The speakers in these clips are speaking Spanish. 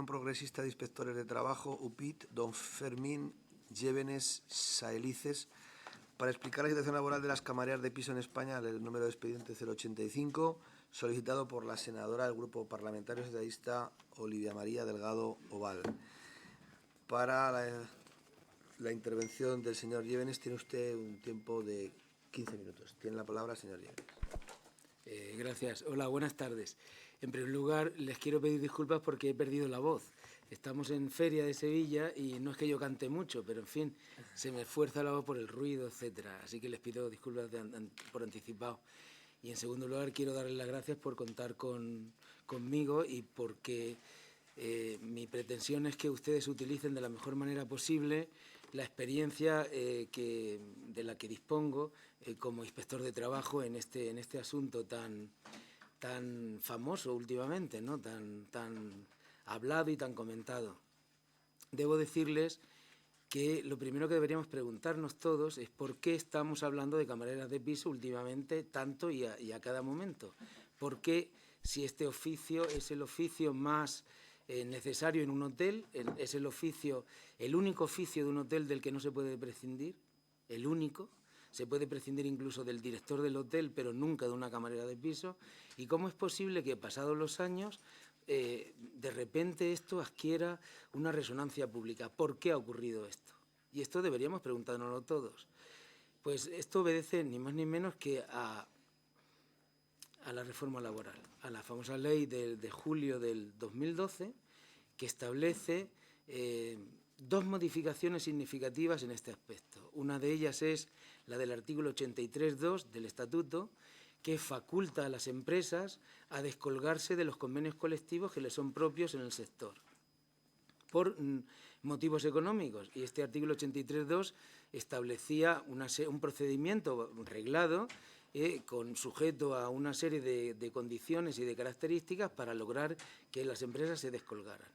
Unión Progresista de Inspectores de Trabajo, UPIT, don Fermín Llévenes Saelices, para explicar la situación laboral de las camareras de piso en España, el número de expediente 085, solicitado por la senadora del Grupo Parlamentario Socialista Olivia María Delgado Oval. Para la intervención del señor Llévenes tiene usted un tiempo de 15 minutos. Tiene la palabra, señor Llévenes. Gracias. Hola, buenas tardes. En primer lugar, les quiero pedir disculpas porque he perdido la voz. Estamos en Feria de Sevilla y no es que yo cante mucho, pero en fin, se me esfuerza la voz por el ruido, etcétera. Así que les pido disculpas por anticipado. Y en segundo lugar, quiero darles las gracias por contar conmigo y porque mi pretensión es que ustedes utilicen de la mejor manera posible la experiencia de la que dispongo como inspector de trabajo en este asunto tan famoso últimamente, ¿no? tan hablado y tan comentado. Debo decirles que lo primero que deberíamos preguntarnos todos es por qué estamos hablando de camareras de piso últimamente tanto y a cada momento. ¿Por qué, si este oficio es el oficio más necesario en un hotel, es el único oficio de un hotel del que no se puede prescindir, el único? Se puede prescindir incluso del director del hotel, pero nunca de una camarera de piso. ¿Y cómo es posible que, pasados los años, de repente esto adquiera una resonancia pública? ¿Por qué ha ocurrido esto? Y esto deberíamos preguntárnoslo todos. Pues esto obedece ni más ni menos que a la reforma laboral, a la famosa ley de julio del 2012, que establece dos modificaciones significativas en este aspecto. Una de ellas es la del artículo 83.2 del Estatuto, que faculta a las empresas a descolgarse de los convenios colectivos que les son propios en el sector, por motivos económicos. Y este artículo 83.2 establecía un procedimiento reglado sujeto a una serie de condiciones y de características para lograr que las empresas se descolgaran.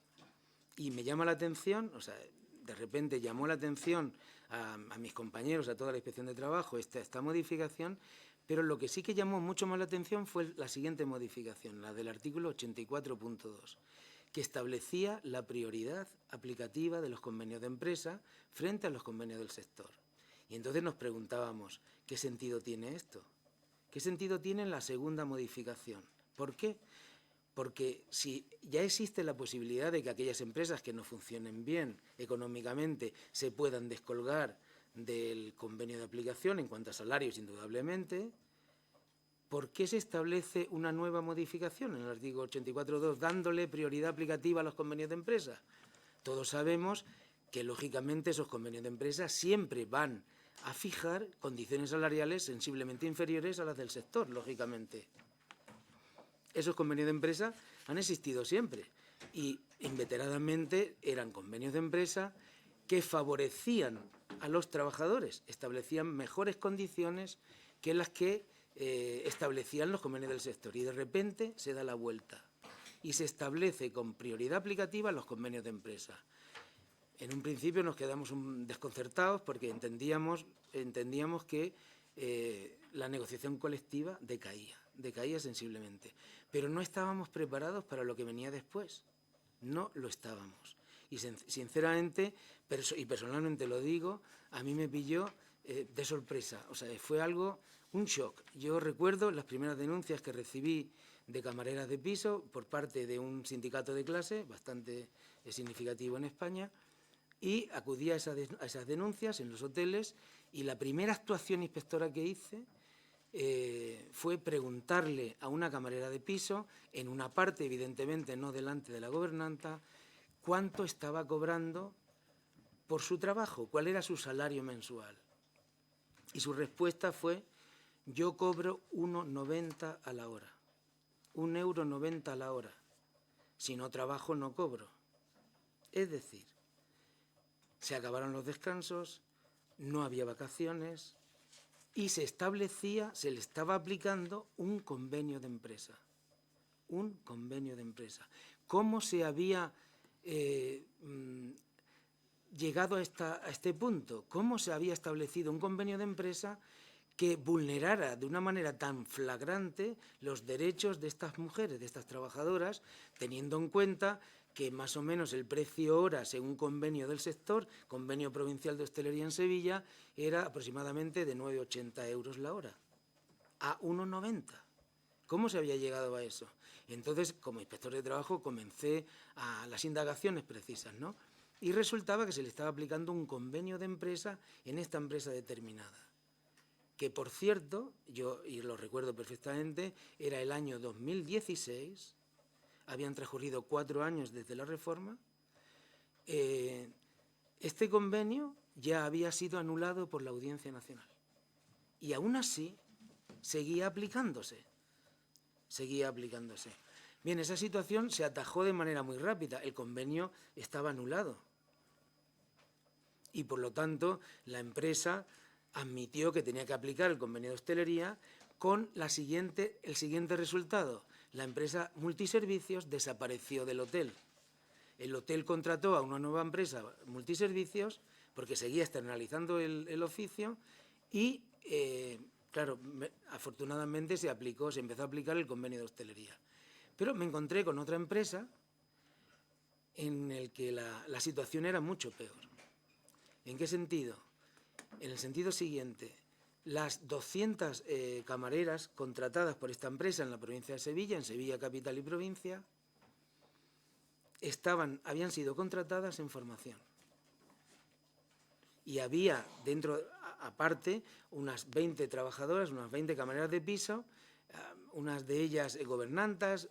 Y me llama la atención, o sea, de repente llamó la atención a mis compañeros, a toda la Inspección de Trabajo, esta modificación, pero lo que sí que llamó mucho más la atención fue la siguiente modificación, la del artículo 84.2, que establecía la prioridad aplicativa de los convenios de empresa frente a los convenios del sector. Y entonces nos preguntábamos, ¿qué sentido tiene esto? ¿Qué sentido tiene la segunda modificación? ¿Por qué? Porque si ya existe la posibilidad de que aquellas empresas que no funcionen bien económicamente se puedan descolgar del convenio de aplicación en cuanto a salarios, indudablemente, ¿por qué se establece una nueva modificación en el artículo 84.2 dándole prioridad aplicativa a los convenios de empresa? Todos sabemos que, lógicamente, esos convenios de empresa siempre van a fijar condiciones salariales sensiblemente inferiores a las del sector, lógicamente. Esos convenios de empresa han existido siempre y inveteradamente eran convenios de empresa que favorecían a los trabajadores, establecían mejores condiciones que las que establecían los convenios del sector. Y de repente se da la vuelta y se establece con prioridad aplicativa los convenios de empresa. En un principio nos quedamos desconcertados porque entendíamos que la negociación colectiva decaía sensiblemente. Pero no estábamos preparados para lo que venía después. No lo estábamos. Y sinceramente, y personalmente lo digo, a mí me pilló de sorpresa. O sea, fue un shock. Yo recuerdo las primeras denuncias que recibí de camareras de piso por parte de un sindicato de clase bastante significativo en España, y acudí a esas denuncias en los hoteles, y la primera actuación inspectora que hice fue preguntarle a una camarera de piso, en una parte, evidentemente no delante de la gobernanta, cuánto estaba cobrando por su trabajo, cuál era su salario mensual. Y su respuesta fue: yo cobro 1,90 a la hora, 1,90 € a la hora. Si no trabajo, no cobro. Es decir, se acabaron los descansos, no había vacaciones y se le estaba aplicando un convenio de empresa. Un convenio de empresa. ¿Cómo se había llegado a este punto? ¿Cómo se había establecido un convenio de empresa que vulnerara de una manera tan flagrante los derechos de estas mujeres, de estas trabajadoras, teniendo en cuenta que más o menos el precio hora, según convenio del sector, convenio provincial de hostelería en Sevilla, era aproximadamente de 9,80 euros la hora, a 1,90. ¿Cómo se había llegado a eso? Entonces, como inspector de trabajo, comencé a las indagaciones precisas, ¿no? Y resultaba que se le estaba aplicando un convenio de empresa en esta empresa determinada, que por cierto, yo y lo recuerdo perfectamente, era el año 2016, habían transcurrido 4 años desde la reforma, este convenio ya había sido anulado por la Audiencia Nacional. Y aún así seguía aplicándose. Bien, esa situación se atajó de manera muy rápida. El convenio estaba anulado. Y, por lo tanto, la empresa admitió que tenía que aplicar el convenio de hostelería con el siguiente resultado. La empresa Multiservicios desapareció del hotel. El hotel contrató a una nueva empresa, Multiservicios, porque seguía externalizando el oficio y, claro, afortunadamente se empezó a aplicar el convenio de hostelería. Pero me encontré con otra empresa en el que la situación era mucho peor. ¿En qué sentido? En el sentido siguiente. Las 200 camareras contratadas por esta empresa en la provincia de Sevilla, en Sevilla capital y provincia, habían sido contratadas en formación. Y había aparte, unas 20 trabajadoras, unas 20 camareras de piso, unas de ellas gobernantas,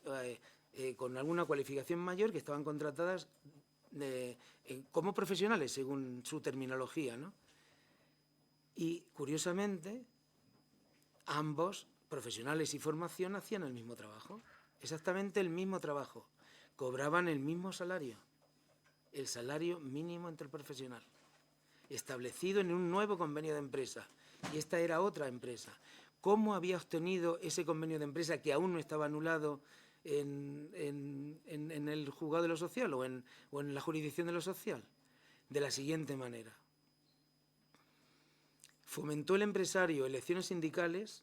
con alguna cualificación mayor, que estaban contratadas como profesionales, según su terminología, ¿no? Y, curiosamente, ambos, profesionales y formación, hacían el mismo trabajo, exactamente el mismo trabajo. Cobraban el mismo salario, el salario mínimo interprofesional, establecido en un nuevo convenio de empresa. Y esta era otra empresa. ¿Cómo había obtenido ese convenio de empresa, que aún no estaba anulado en el juzgado de lo social o en la jurisdicción de lo social? De la siguiente manera. Fomentó el empresario elecciones sindicales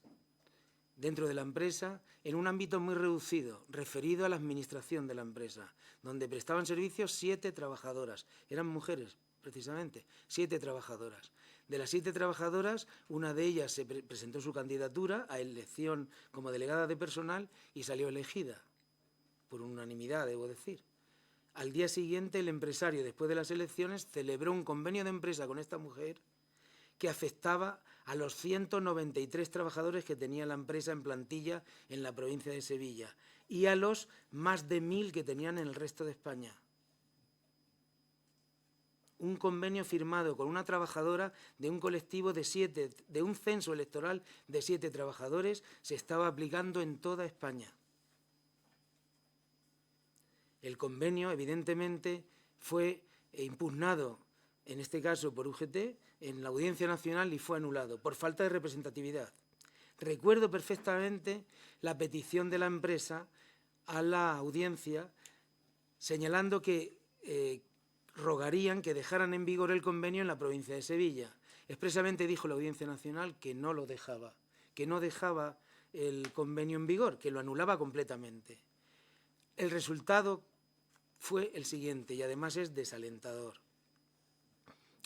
dentro de la empresa en un ámbito muy reducido, referido a la administración de la empresa, donde prestaban servicios 7 trabajadoras. Eran mujeres, precisamente, 7 trabajadoras. De las 7 trabajadoras, una de ellas se presentó su candidatura a elección como delegada de personal y salió elegida, por unanimidad, debo decir. Al día siguiente, el empresario, después de las elecciones, celebró un convenio de empresa con esta mujer que afectaba a los 193 trabajadores que tenía la empresa en plantilla en la provincia de Sevilla y a los más de 1.000 que tenían en el resto de España. Un convenio firmado con una trabajadora de un colectivo de un censo electoral de 7 trabajadores, se estaba aplicando en toda España. El convenio, evidentemente, fue impugnado, en este caso por UGT, en la Audiencia Nacional y fue anulado por falta de representatividad. Recuerdo perfectamente la petición de la empresa a la audiencia señalando que rogarían que dejaran en vigor el convenio en la provincia de Sevilla. Expresamente dijo la Audiencia Nacional que no lo dejaba, que no dejaba el convenio en vigor, que lo anulaba completamente. El resultado fue el siguiente, y además es desalentador.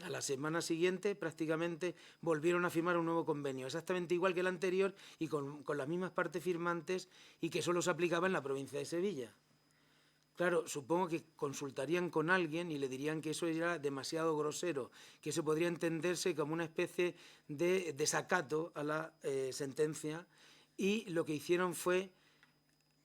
A la semana siguiente, prácticamente, volvieron a firmar un nuevo convenio, exactamente igual que el anterior y con las mismas partes firmantes, y que solo se aplicaba en la provincia de Sevilla. Claro, supongo que consultarían con alguien y le dirían que eso era demasiado grosero, que eso podría entenderse como una especie de desacato a la sentencia, y lo que hicieron fue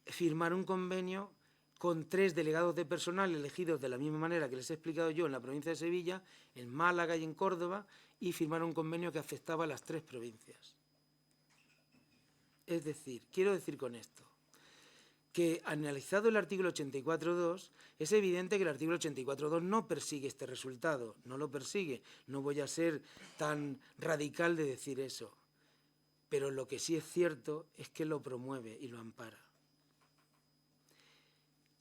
firmar un convenio con 3 delegados de personal elegidos de la misma manera que les he explicado yo en la provincia de Sevilla, en Málaga y en Córdoba, y firmaron un convenio que afectaba a las 3 provincias. Es decir, quiero decir con esto que, analizado el artículo 84.2, es evidente que el artículo 84.2 no persigue este resultado, no lo persigue. No voy a ser tan radical de decir eso, pero lo que sí es cierto es que lo promueve y lo ampara.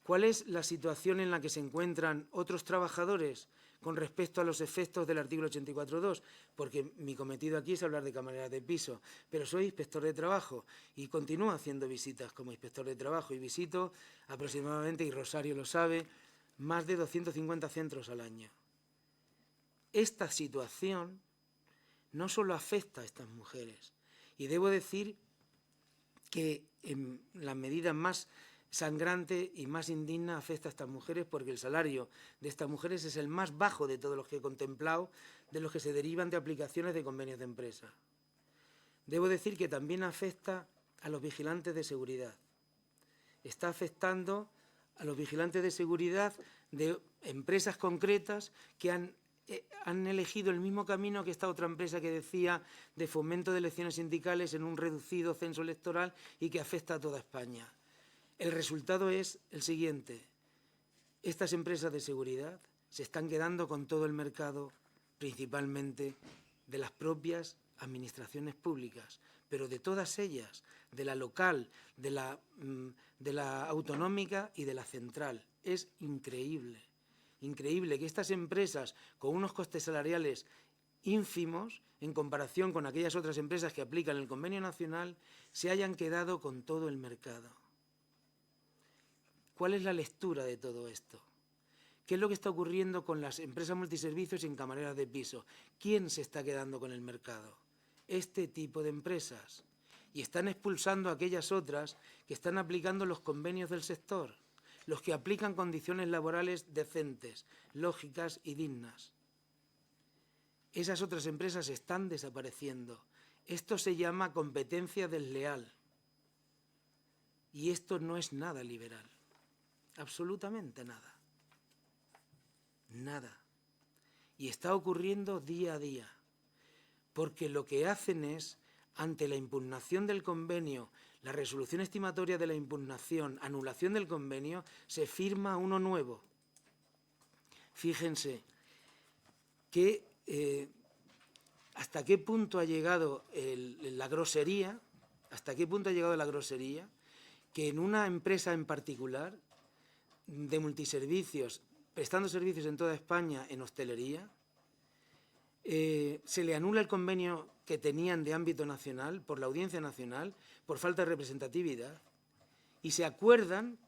¿Cuál es la situación en la que se encuentran otros trabajadores con respecto a los efectos del artículo 84.2? Porque mi cometido aquí es hablar de camareras de piso, pero soy inspector de trabajo y continúo haciendo visitas como inspector de trabajo y visito aproximadamente, y Rosario lo sabe, más de 250 centros al año. Esta situación no solo afecta a estas mujeres, y debo decir que en la medida más sangrante y más indigna afecta a estas mujeres, porque el salario de estas mujeres es el más bajo de todos los que he contemplado, de los que se derivan de aplicaciones de convenios de empresa. Debo decir que también afecta a los vigilantes de seguridad. Está afectando a los vigilantes de seguridad de empresas concretas que han elegido el mismo camino que esta otra empresa que decía de fomento de elecciones sindicales en un reducido censo electoral y que afecta a toda España. El resultado es el siguiente. Estas empresas de seguridad se están quedando con todo el mercado, principalmente de las propias administraciones públicas, pero de todas ellas, de la local, de la autonómica y de la central. Es increíble, increíble que estas empresas, con unos costes salariales ínfimos, en comparación con aquellas otras empresas que aplican el convenio nacional, se hayan quedado con todo el mercado. ¿Cuál es la lectura de todo esto? ¿Qué es lo que está ocurriendo con las empresas multiservicios y en camareras de piso? ¿Quién se está quedando con el mercado? Este tipo de empresas. Y están expulsando a aquellas otras que están aplicando los convenios del sector, los que aplican condiciones laborales decentes, lógicas y dignas. Esas otras empresas están desapareciendo. Esto se llama competencia desleal. Y esto no es nada liberal. Absolutamente nada. Nada. Y está ocurriendo día a día. Porque lo que hacen es, ante la impugnación del convenio, la resolución estimatoria de la impugnación, anulación del convenio, se firma uno nuevo. Fíjense que hasta qué punto ha llegado la grosería, que en una empresa en particular, de multiservicios, prestando servicios en toda España en hostelería, se le anula el convenio que tenían de ámbito nacional por la Audiencia Nacional por falta de representatividad y se acuerdan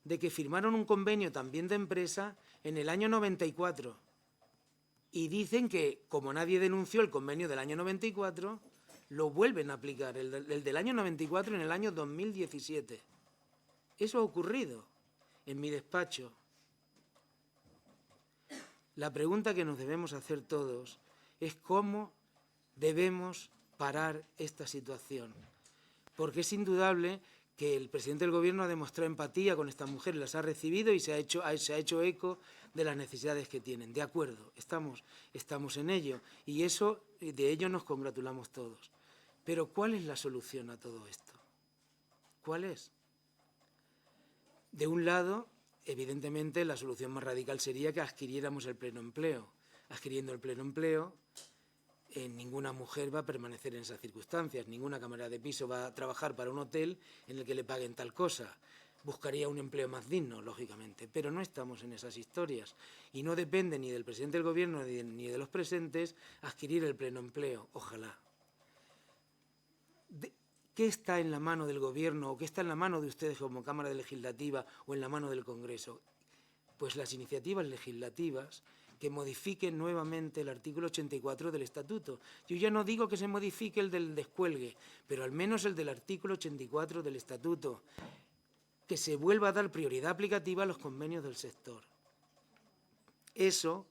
de que firmaron un convenio también de empresa en el año 94 y dicen que, como nadie denunció el convenio del año 94, lo vuelven a aplicar, el del año 94 en el año 2017. Eso ha ocurrido en mi despacho. La pregunta que nos debemos hacer todos es cómo debemos parar esta situación. Porque es indudable que el presidente del Gobierno ha demostrado empatía con estas mujeres, las ha recibido y se ha hecho eco de las necesidades que tienen. De acuerdo, estamos en ello y de ello nos congratulamos todos. Pero ¿cuál es la solución a todo esto? ¿Cuál es? De un lado, evidentemente, la solución más radical sería que adquiriéramos el pleno empleo. Adquiriendo el pleno empleo, ninguna mujer va a permanecer en esas circunstancias, ninguna camarera de piso va a trabajar para un hotel en el que le paguen tal cosa. Buscaría un empleo más digno, lógicamente, pero no estamos en esas historias y no depende ni del presidente del Gobierno ni de los presentes adquirir el pleno empleo, ojalá. ¿Qué está en la mano del Gobierno o qué está en la mano de ustedes como Cámara Legislativa o en la mano del Congreso? Pues las iniciativas legislativas que modifiquen nuevamente el artículo 84 del Estatuto. Yo ya no digo que se modifique el del descuelgue, pero al menos el del artículo 84 del Estatuto, que se vuelva a dar prioridad aplicativa a los convenios del sector. Eso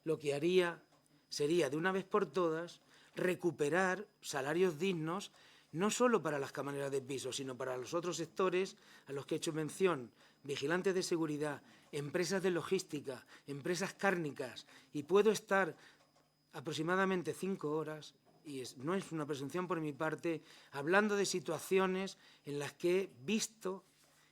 lo que haría sería, de una vez por todas, recuperar salarios dignos no solo para las camareras de piso, sino para los otros sectores a los que he hecho mención, vigilantes de seguridad, empresas de logística, empresas cárnicas, y puedo estar aproximadamente 5 horas, y no es una presunción por mi parte, hablando de situaciones en las que he visto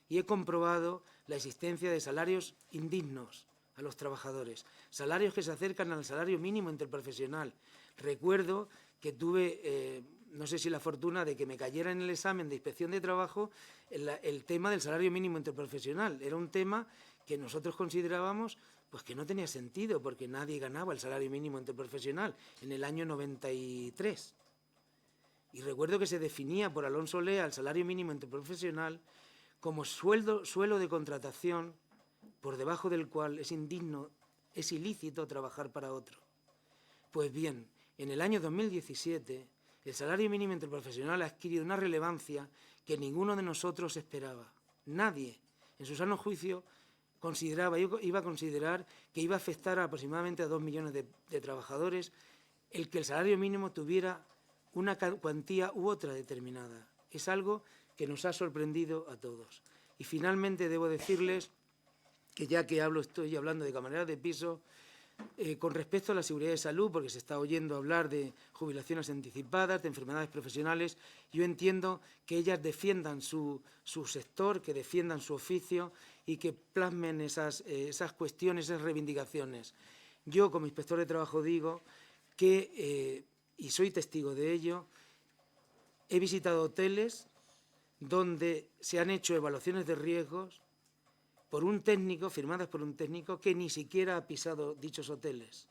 y he comprobado la existencia de salarios indignos a los trabajadores, salarios que se acercan al salario mínimo interprofesional. Recuerdo que tuve, no sé si la fortuna de que me cayera en el examen de inspección de trabajo el tema del salario mínimo interprofesional. Era un tema que nosotros considerábamos pues que no tenía sentido porque nadie ganaba el salario mínimo interprofesional en el año 93. Y recuerdo que se definía por Alonso Lea el salario mínimo interprofesional como suelo de contratación por debajo del cual es indigno, es ilícito trabajar para otro. Pues bien, en el año 2017, el salario mínimo interprofesional ha adquirido una relevancia que ninguno de nosotros esperaba. Nadie, en su sano juicio, iba a considerar que iba a afectar a aproximadamente a 2 millones de trabajadores el que el salario mínimo tuviera una cuantía u otra determinada. Es algo que nos ha sorprendido a todos. Y finalmente debo decirles que ya que estoy hablando de camareras de piso, con respecto a la seguridad de salud, porque se está oyendo hablar de jubilaciones anticipadas, de enfermedades profesionales, yo entiendo que ellas defiendan su sector, que defiendan su oficio y que plasmen esas cuestiones, esas reivindicaciones. Yo, como inspector de trabajo, digo que, y soy testigo de ello, he visitado hoteles donde se han hecho evaluaciones de riesgos por un técnico, firmadas por un técnico que ni siquiera ha pisado dichos hoteles.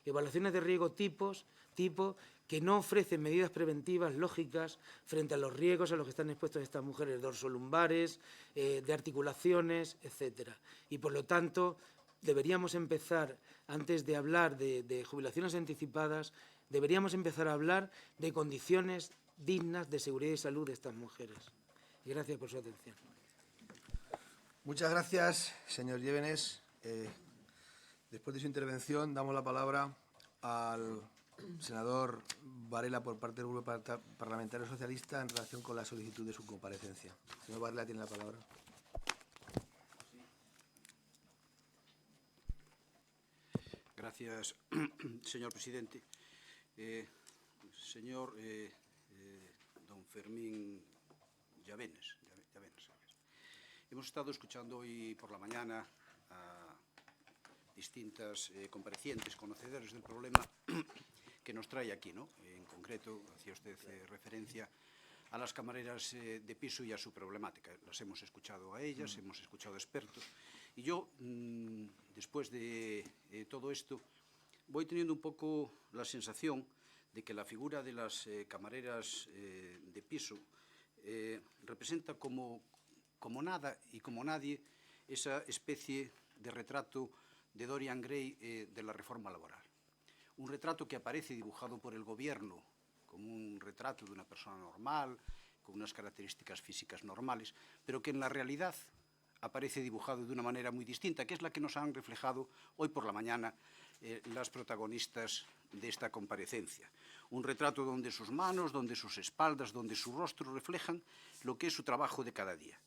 Evaluaciones de riesgo tipo que no ofrecen medidas preventivas lógicas frente a los riesgos a los que están expuestas estas mujeres, dorsolumbares, de articulaciones, etcétera. Y, por lo tanto, deberíamos empezar, antes de hablar de jubilaciones anticipadas, deberíamos empezar a hablar de condiciones dignas de seguridad y salud de estas mujeres. Y gracias por su atención. Muchas gracias, señor Llévenes. Después de su intervención, damos la palabra al senador Varela por parte del Grupo Parlamentario Socialista en relación con la solicitud de su comparecencia. Señor Varela, tiene la palabra. Gracias, señor presidente. Señor don Fermín Llavenes. Hemos estado escuchando hoy por la mañana a distintas comparecientes, conocedores del problema que nos trae aquí, ¿no? En concreto, hacía usted referencia a las camareras de piso y a su problemática. Las hemos escuchado a ellas, hemos escuchado a expertos. Y yo, después de todo esto, voy teniendo un poco la sensación de que la figura de las camareras de piso representa como nada y como nadie esa especie de retrato de Dorian Gray de la reforma laboral. Un retrato que aparece dibujado por el gobierno como un retrato de una persona normal, con unas características físicas normales, pero que en la realidad aparece dibujado de una manera muy distinta, que es la que nos han reflejado hoy por la mañana las protagonistas de esta comparecencia. Un retrato donde sus manos, donde sus espaldas, donde su rostro reflejan lo que es su trabajo de cada día.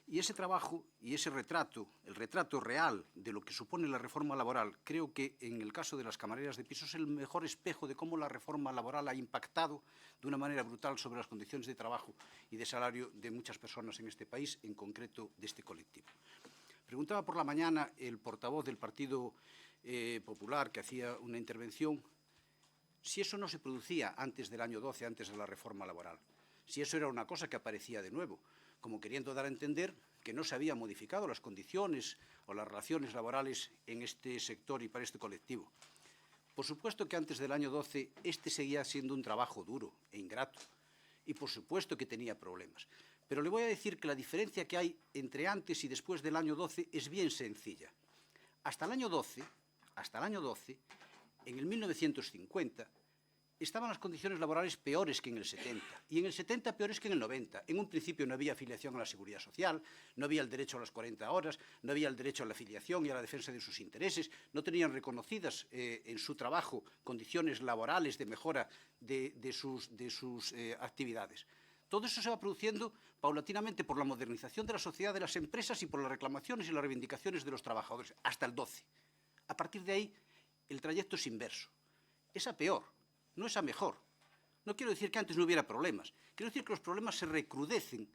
Y ese trabajo y ese retrato, el retrato real de lo que supone la reforma laboral, creo que en el caso de las camareras de piso es el mejor espejo de cómo la reforma laboral ha impactado de una manera brutal sobre las condiciones de trabajo y de salario de muchas personas en este país, en concreto de este colectivo. Preguntaba por la mañana el portavoz del Partido Popular, que hacía una intervención, si eso no se producía antes del año 12, antes de la reforma laboral, si eso era una cosa que aparecía de nuevo, como queriendo dar a entender que no se habían modificado las condiciones o las relaciones laborales en este sector y para este colectivo. Por supuesto que antes del año 12 este seguía siendo un trabajo duro e ingrato y por supuesto que tenía problemas. Pero le voy a decir que la diferencia que hay entre antes y después del año 12 es bien sencilla. Hasta el año 12, en el 1950, estaban las condiciones laborales peores que en el 70, y en el 70 peores que en el 90. En un principio no había afiliación a la Seguridad Social, no había el derecho a las 40 horas, no había el derecho a la afiliación y a la defensa de sus intereses, no tenían reconocidas en su trabajo condiciones laborales de mejora de sus actividades. Todo eso se va produciendo paulatinamente por la modernización de la sociedad, de las empresas y por las reclamaciones y las reivindicaciones de los trabajadores, hasta el 12. A partir de ahí, el trayecto es inverso. Es a peor. No es a mejor. No quiero decir que antes no hubiera problemas. Quiero decir que los problemas se recrudecen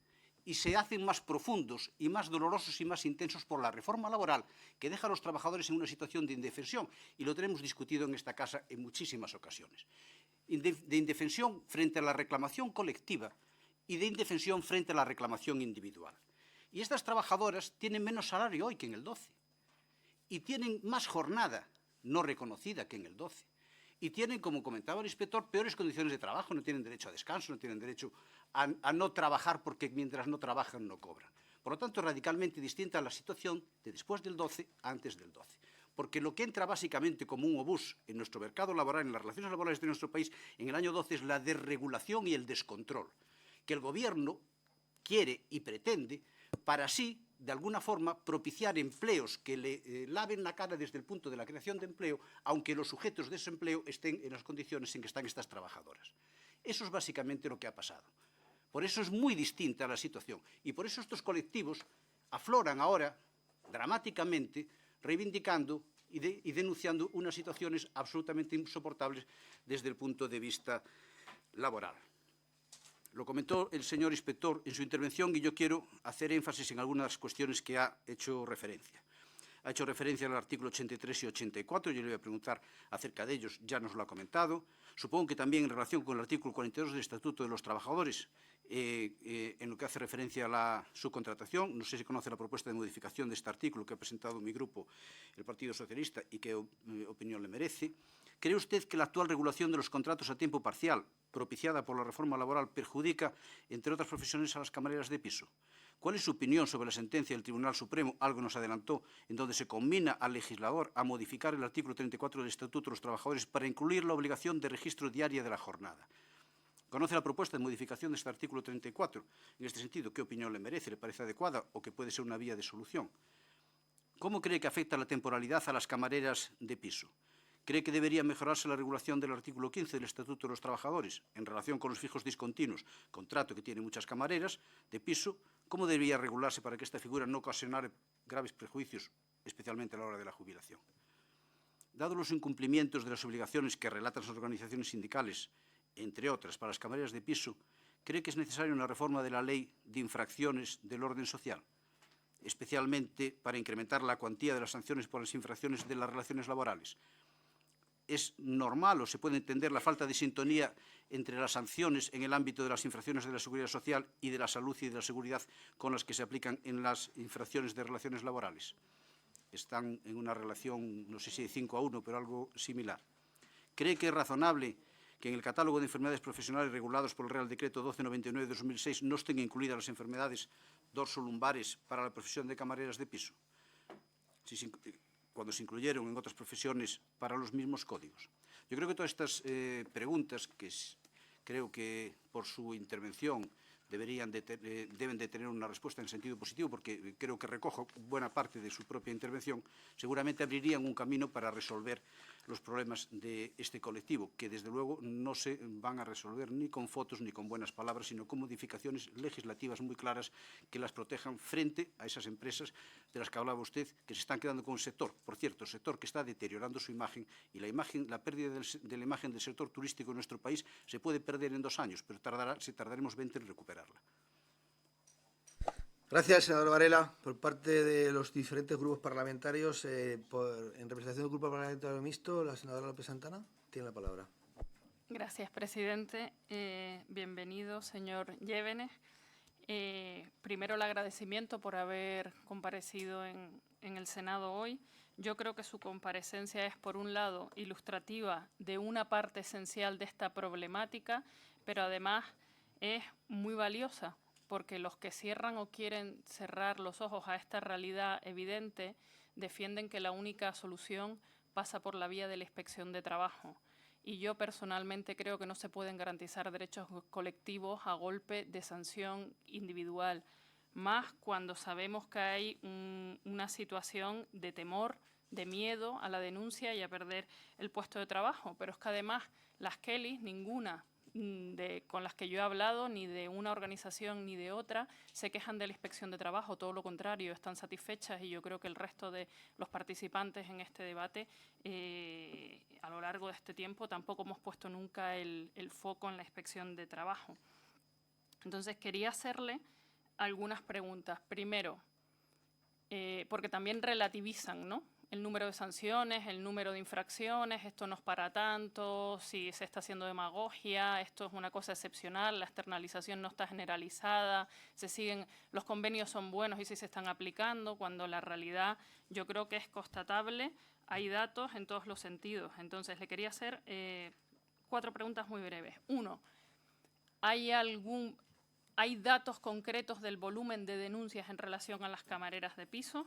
y se hacen más profundos y más dolorosos y más intensos por la reforma laboral que deja a los trabajadores en una situación de indefensión. Y lo tenemos discutido en esta casa en muchísimas ocasiones. De indefensión frente a la reclamación colectiva y de indefensión frente a la reclamación individual. Y estas trabajadoras tienen menos salario hoy que en el 12. Y tienen más jornada no reconocida que en el 12. Y tienen, como comentaba el inspector, peores condiciones de trabajo, no tienen derecho a descanso, no tienen derecho a no trabajar porque mientras no trabajan no cobran. Por lo tanto, radicalmente distinta a la situación de después del 12 a antes del 12. Porque lo que entra básicamente como un obús en nuestro mercado laboral, en las relaciones laborales de nuestro país, en el año 12 es la desregulación y el descontrol, que el Gobierno quiere y pretende para así, de alguna forma, propiciar empleos que le laven la cara desde el punto de la creación de empleo, aunque los sujetos de ese empleo estén en las condiciones en que están estas trabajadoras. Eso es básicamente lo que ha pasado. Por eso es muy distinta la situación. Y por eso estos colectivos afloran ahora, dramáticamente, reivindicando y denunciando unas situaciones absolutamente insoportables desde el punto de vista laboral. Lo comentó el señor inspector en su intervención y yo quiero hacer énfasis en algunas cuestiones que ha hecho referencia. Ha hecho referencia al artículo 83 y 84, yo le voy a preguntar acerca de ellos, ya nos lo ha comentado. Supongo que también en relación con el artículo 42 del Estatuto de los Trabajadores, en lo que hace referencia a la subcontratación. No sé si conoce la propuesta de modificación de este artículo que ha presentado mi grupo, el Partido Socialista, y qué opinión le merece. ¿Cree usted que la actual regulación de los contratos a tiempo parcial, propiciada por la reforma laboral, perjudica, entre otras profesiones, a las camareras de piso? ¿Cuál es su opinión sobre la sentencia del Tribunal Supremo, algo nos adelantó, en donde se conmina al legislador a modificar el artículo 34 del Estatuto de los Trabajadores para incluir la obligación de registro diaria de la jornada? ¿Conoce la propuesta de modificación de este artículo 34? En este sentido, ¿qué opinión le merece? ¿Le parece adecuada o que puede ser una vía de solución? ¿Cómo cree que afecta la temporalidad a las camareras de piso? ¿Cree que debería mejorarse la regulación del artículo 15 del Estatuto de los Trabajadores en relación con los fijos discontinuos, contrato que tienen muchas camareras de piso? ¿Cómo debería regularse para que esta figura no ocasionara graves prejuicios, especialmente a la hora de la jubilación? Dado los incumplimientos de las obligaciones que relatan las organizaciones sindicales, entre otras, para las camareras de piso, ¿cree que es necesaria una reforma de la Ley de Infracciones del Orden Social, especialmente para incrementar la cuantía de las sanciones por las infracciones de las relaciones laborales? ¿Es normal o se puede entender la falta de sintonía entre las sanciones en el ámbito de las infracciones de la seguridad social y de la salud y de la seguridad con las que se aplican en las infracciones de relaciones laborales? Están en una relación, no sé si de 5-1, pero algo similar. ¿Cree que es razonable que en el catálogo de enfermedades profesionales regulados por el Real Decreto 1299 de 2006 no estén incluidas las enfermedades dorsolumbares para la profesión de camareras de piso, cuando se incluyeron en otras profesiones para los mismos códigos? Yo creo que todas estas preguntas, que creo que por su intervención deben de tener una respuesta en sentido positivo, porque creo que recojo buena parte de su propia intervención, seguramente abrirían un camino para resolver los problemas de este colectivo, que desde luego no se van a resolver ni con fotos ni con buenas palabras, sino con modificaciones legislativas muy claras que las protejan frente a esas empresas de las que hablaba usted, que se están quedando con un sector, por cierto, sector que está deteriorando su imagen, y la pérdida de la imagen del sector turístico en nuestro país se puede perder en 2 años, pero tardaremos 20 en recuperarla. Gracias, senador Varela. Por parte de los diferentes grupos parlamentarios, en representación del Grupo Parlamentario Mixto, la senadora López Santana tiene la palabra. Gracias, presidente. Bienvenido, señor Llévenes. Primero, el agradecimiento por haber comparecido en el Senado hoy. Yo creo que su comparecencia es, por un lado, ilustrativa de una parte esencial de esta problemática, pero además es muy valiosa, porque los que cierran o quieren cerrar los ojos a esta realidad evidente defienden que la única solución pasa por la vía de la inspección de trabajo. Y yo personalmente creo que no se pueden garantizar derechos colectivos a golpe de sanción individual, más cuando sabemos que hay una situación de temor, de miedo a la denuncia y a perder el puesto de trabajo. Pero es que además las Kellys, ninguna con las que yo he hablado, ni de una organización ni de otra, se quejan de la inspección de trabajo, todo lo contrario, están satisfechas, y yo creo que el resto de los participantes en este debate a lo largo de este tiempo tampoco hemos puesto nunca el foco en la inspección de trabajo. Entonces quería hacerle algunas preguntas. Primero, porque también relativizan, ¿no?, el número de sanciones, el número de infracciones, esto no es para tanto, si se está haciendo demagogia, esto es una cosa excepcional, la externalización no está generalizada, los convenios son buenos y sí se están aplicando, cuando la realidad yo creo que es constatable, hay datos en todos los sentidos. Entonces, le quería hacer 4 preguntas muy breves. 1, ¿hay algún ¿Hay datos concretos del volumen de denuncias en relación a las camareras de piso?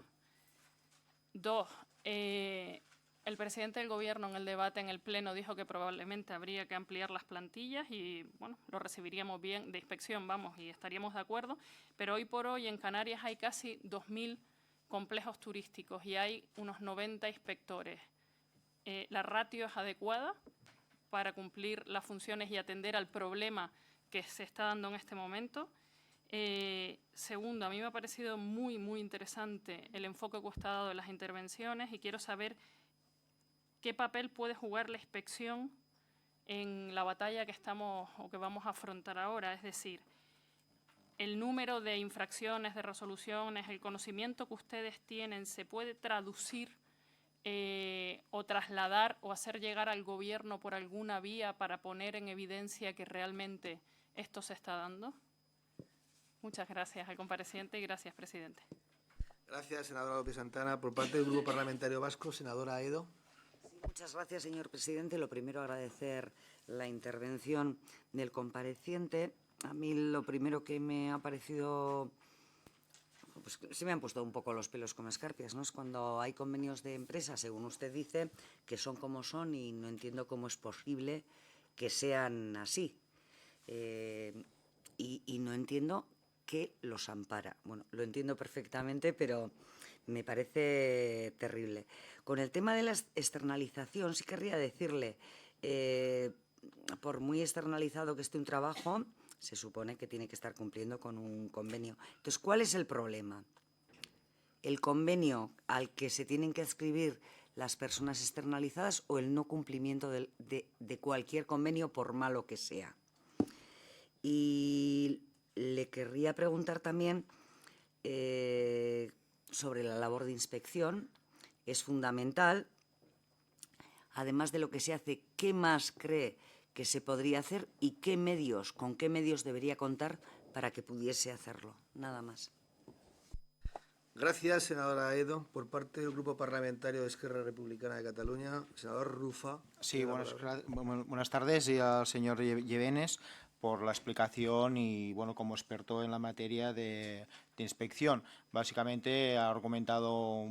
2. El presidente del Gobierno en el debate en el Pleno dijo que probablemente habría que ampliar las plantillas y, bueno, lo recibiríamos bien de inspección, vamos, y estaríamos de acuerdo. Pero hoy por hoy en Canarias hay casi 2.000 complejos turísticos y hay unos 90 inspectores. ¿La ratio es adecuada para cumplir las funciones y atender al problema que se está dando en este momento? Segundo, a mí me ha parecido muy interesante el enfoque que usted ha dado en las intervenciones y quiero saber qué papel puede jugar la inspección en la batalla que estamos o que vamos a afrontar ahora. Es decir, el número de infracciones, de resoluciones, el conocimiento que ustedes tienen, ¿se puede traducir o trasladar o hacer llegar al Gobierno por alguna vía para poner en evidencia que realmente esto se está dando? Muchas gracias al compareciente y gracias, presidente. Gracias, senadora López Santana. Por parte del Grupo Parlamentario Vasco, senadora Aedo. Muchas gracias, señor presidente. Lo primero, agradecer la intervención del compareciente. A mí lo primero que me ha parecido, pues se me han puesto un poco los pelos como escarpias, ¿no? Es cuando hay convenios de empresa, según usted dice, que son como son y no entiendo cómo es posible que sean así. Y no entiendo qué los ampara. Bueno, lo entiendo perfectamente, pero me parece terrible. Con el tema de la externalización, sí querría decirle, por muy externalizado que esté un trabajo, se supone que tiene que estar cumpliendo con un convenio. Entonces, ¿cuál es el problema? ¿El convenio al que se tienen que adscribir las personas externalizadas o el no cumplimiento de cualquier convenio, por malo que sea? Y le querría preguntar también sobre la labor de inspección. Es fundamental. Además de lo que se hace, ¿qué más cree que se podría hacer y con qué medios debería contar para que pudiese hacerlo? Nada más. Gracias, senadora Aedo. Por parte del Grupo Parlamentario de Esquerra Republicana de Cataluña, senador Rufa. Sí, buenas tardes y al señor Llevenes por la explicación y, bueno, como experto en la materia de inspección. Básicamente ha argumentado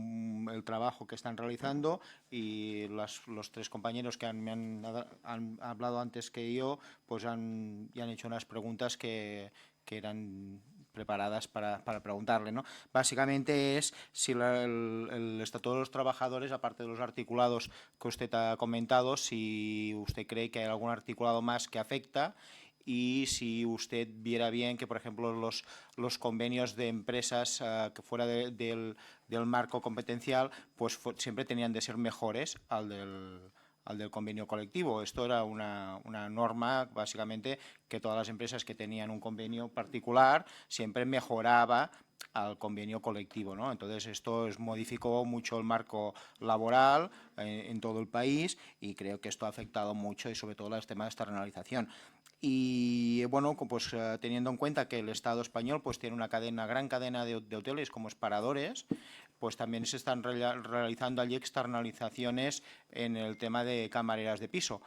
el trabajo que están realizando y los tres compañeros que me han hablado antes que yo, pues ya han hecho unas preguntas que eran preparadas para preguntarle, ¿no? Básicamente es si el Estatuto de los Trabajadores, aparte de los articulados que usted ha comentado, si usted cree que hay algún articulado más que afecta y si usted viera bien que, por ejemplo, los convenios de empresas que fuera del marco competencial, pues siempre tenían de ser mejores al del convenio colectivo. Esto era una norma, básicamente, que todas las empresas que tenían un convenio particular siempre mejoraba al convenio colectivo, ¿no? Entonces, esto modificó mucho el marco laboral en todo el país y creo que esto ha afectado mucho y, sobre todo, el tema de externalización. Y, bueno, pues teniendo en cuenta que el Estado español pues tiene una gran cadena de hoteles como Paradores, pues también se están realizando allí externalizaciones en el tema de camareras de piso.